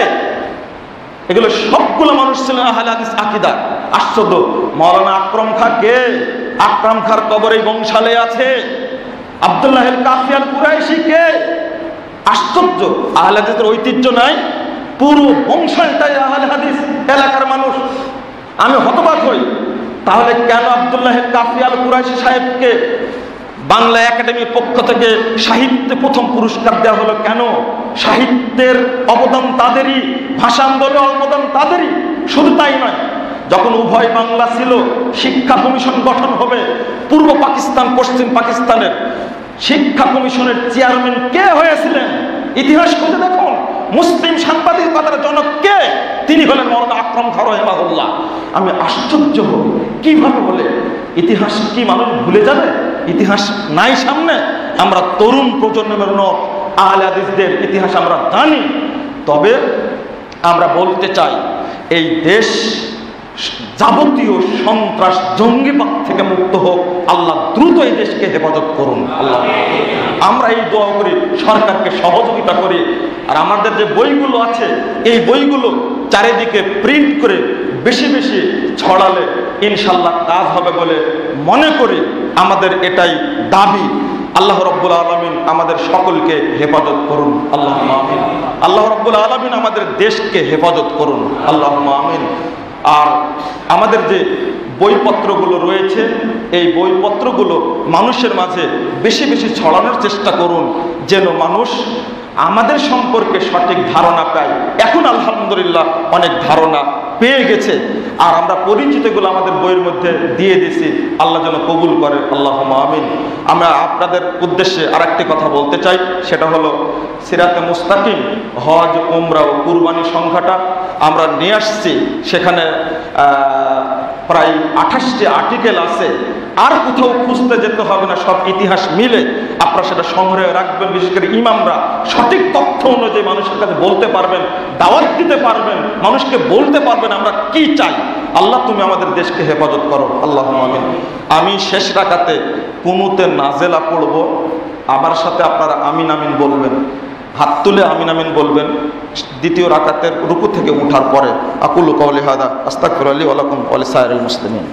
এগুলো সবগুলো মানুষ ছিলেন আহলে হাদিস আকীদা। আশ্চর্য, মাওলানা আকরাম খাঁ কে? আকরাম খাঁর কবরে বংশালে আছে। আব্দুল্লাহ আল কাফি আল কুরাইশি কে? আশ্চর্য, আহলে হাদিসের ঐতিহ্য নাই, পুরো বংশালটাই আহলে হাদিস এলাকার মানুষ। আমি হতবাক হই, তাহলে কেন আব্দুল্লাহ আল কাফি আল কুরাইশি সাহেবকে বাংলা একাডেমির পক্ষ থেকে সাহিত্যে প্রথম পুরস্কার দেওয়া হলো? কেন? সাহিত্যের অবদান তাদেরই, ভাষা আন্দোলনের অবদান তাদেরই। শুধু তাই নয়, যখন উভয় বাংলা ছিল শিক্ষা কমিশন গঠন হবে, পূর্ব পাকিস্তান পশ্চিম পাকিস্তানের শিক্ষা কমিশনের চেয়ারম্যান কে হয়েছিলেন? ইতিহাস খুঁজে দেখুন মুসলিম সাংবাদিকতার জনক কে? তিনি হলেন মাওলানা আকরাম খাঁ রাহিমাহুল্লাহ। আমি আশ্চর্য হই কিভাবে বলে ইতিহাস কি মানুষ ভুলে যাবে? ইতিহাস নাই সামনে। আমরা তরুণ প্রজন্মের আহলে হাদিসদের ইতিহাস আমরা জানি। তবে আমরা বলতে চাই এই দেশ যাবতীয় সন্ত্রাস জঙ্গিবাদ থেকে মুক্ত হোক। আল্লাহ দ্রুত এই দেশকে হেফাজত করুন। আল্লাহ আমরা এই দোয়া করি, সরকারকে সহযোগিতা করি। আর আমাদের যে বইগুলো আছে এই বইগুলো চারিদিকে প্রিন্ট করে বেশি বেশি ছড়ালে ইনশাল্লাহ কাজ হবে বলে মনে করি। আমাদের এটাই দাবি। আল্লাহ রাব্বুল আলামিন আমাদের সকলকে হেফাজত করুন। আল্লাহুম্মা আমিন। আল্লাহ রাব্বুল আলামিন আমাদের দেশকে হেফাজত করুন। আল্লাহুম্মা আমিন। আর আমাদের যে বইপত্রগুলো রয়েছে এই বইপত্রগুলো মানুষের মাঝে বেশি বেশি ছড়ানোর চেষ্টা করুন, যেন মানুষ আমাদের সম্পর্কে সঠিক ধারণা পায়। এখন আলহামদুলিল্লাহ অনেক ধারণা পেয়ে গেছে। আর আমরা পরিচিতগুলো আমাদের বইয়ের মধ্যে দিয়ে দিছি। আল্লাহ যেন কবুল করে। আল্লাহুম্মা আমিন। আমরা আপনাদের উদ্দেশ্যে আরেকটি কথা বলতে চাই, সেটা হলো সিরাতে মুস্তাকিম হজ, উমরা ও কুরবানি সংখ্যাটা আমরা নিয়ে আসছি। সেখানে প্রায় 28টি আর্টিকেল আছে। আর কোথাও খুঁজতে যেতে হবে না, সব ইতিহাস মিলে আপনারা সেটা সংগ্রহে রাখবেন। বিশেষ করে ইমামরা সঠিক তথ্য অনুযায়ী মানুষের কাছে বলতে পারবেন, দাওয়াত দিতে পারবেন, মানুষকে বলতে পারবেন আমরা কি চাই। আল্লাহ তুমি আমাদের দেশকে হেফাজত করো। আল্লাহুম্মা আমিন। আমি শেষ রাকাতে কুনুতে নাজেলা পড়ব, আমার সাথে আপনারা আমিন আমিন বলবেন, হাত তুলে আমিন আমিন বলবেন। দ্বিতীয় রাকাতের রুকু থেকে উঠার পরে আকুলু কাওলি হাদা আস্তাগফিরুল্লাহ ওয়া লাকুম ওয়া লিসাইরিল মুসলিমিন।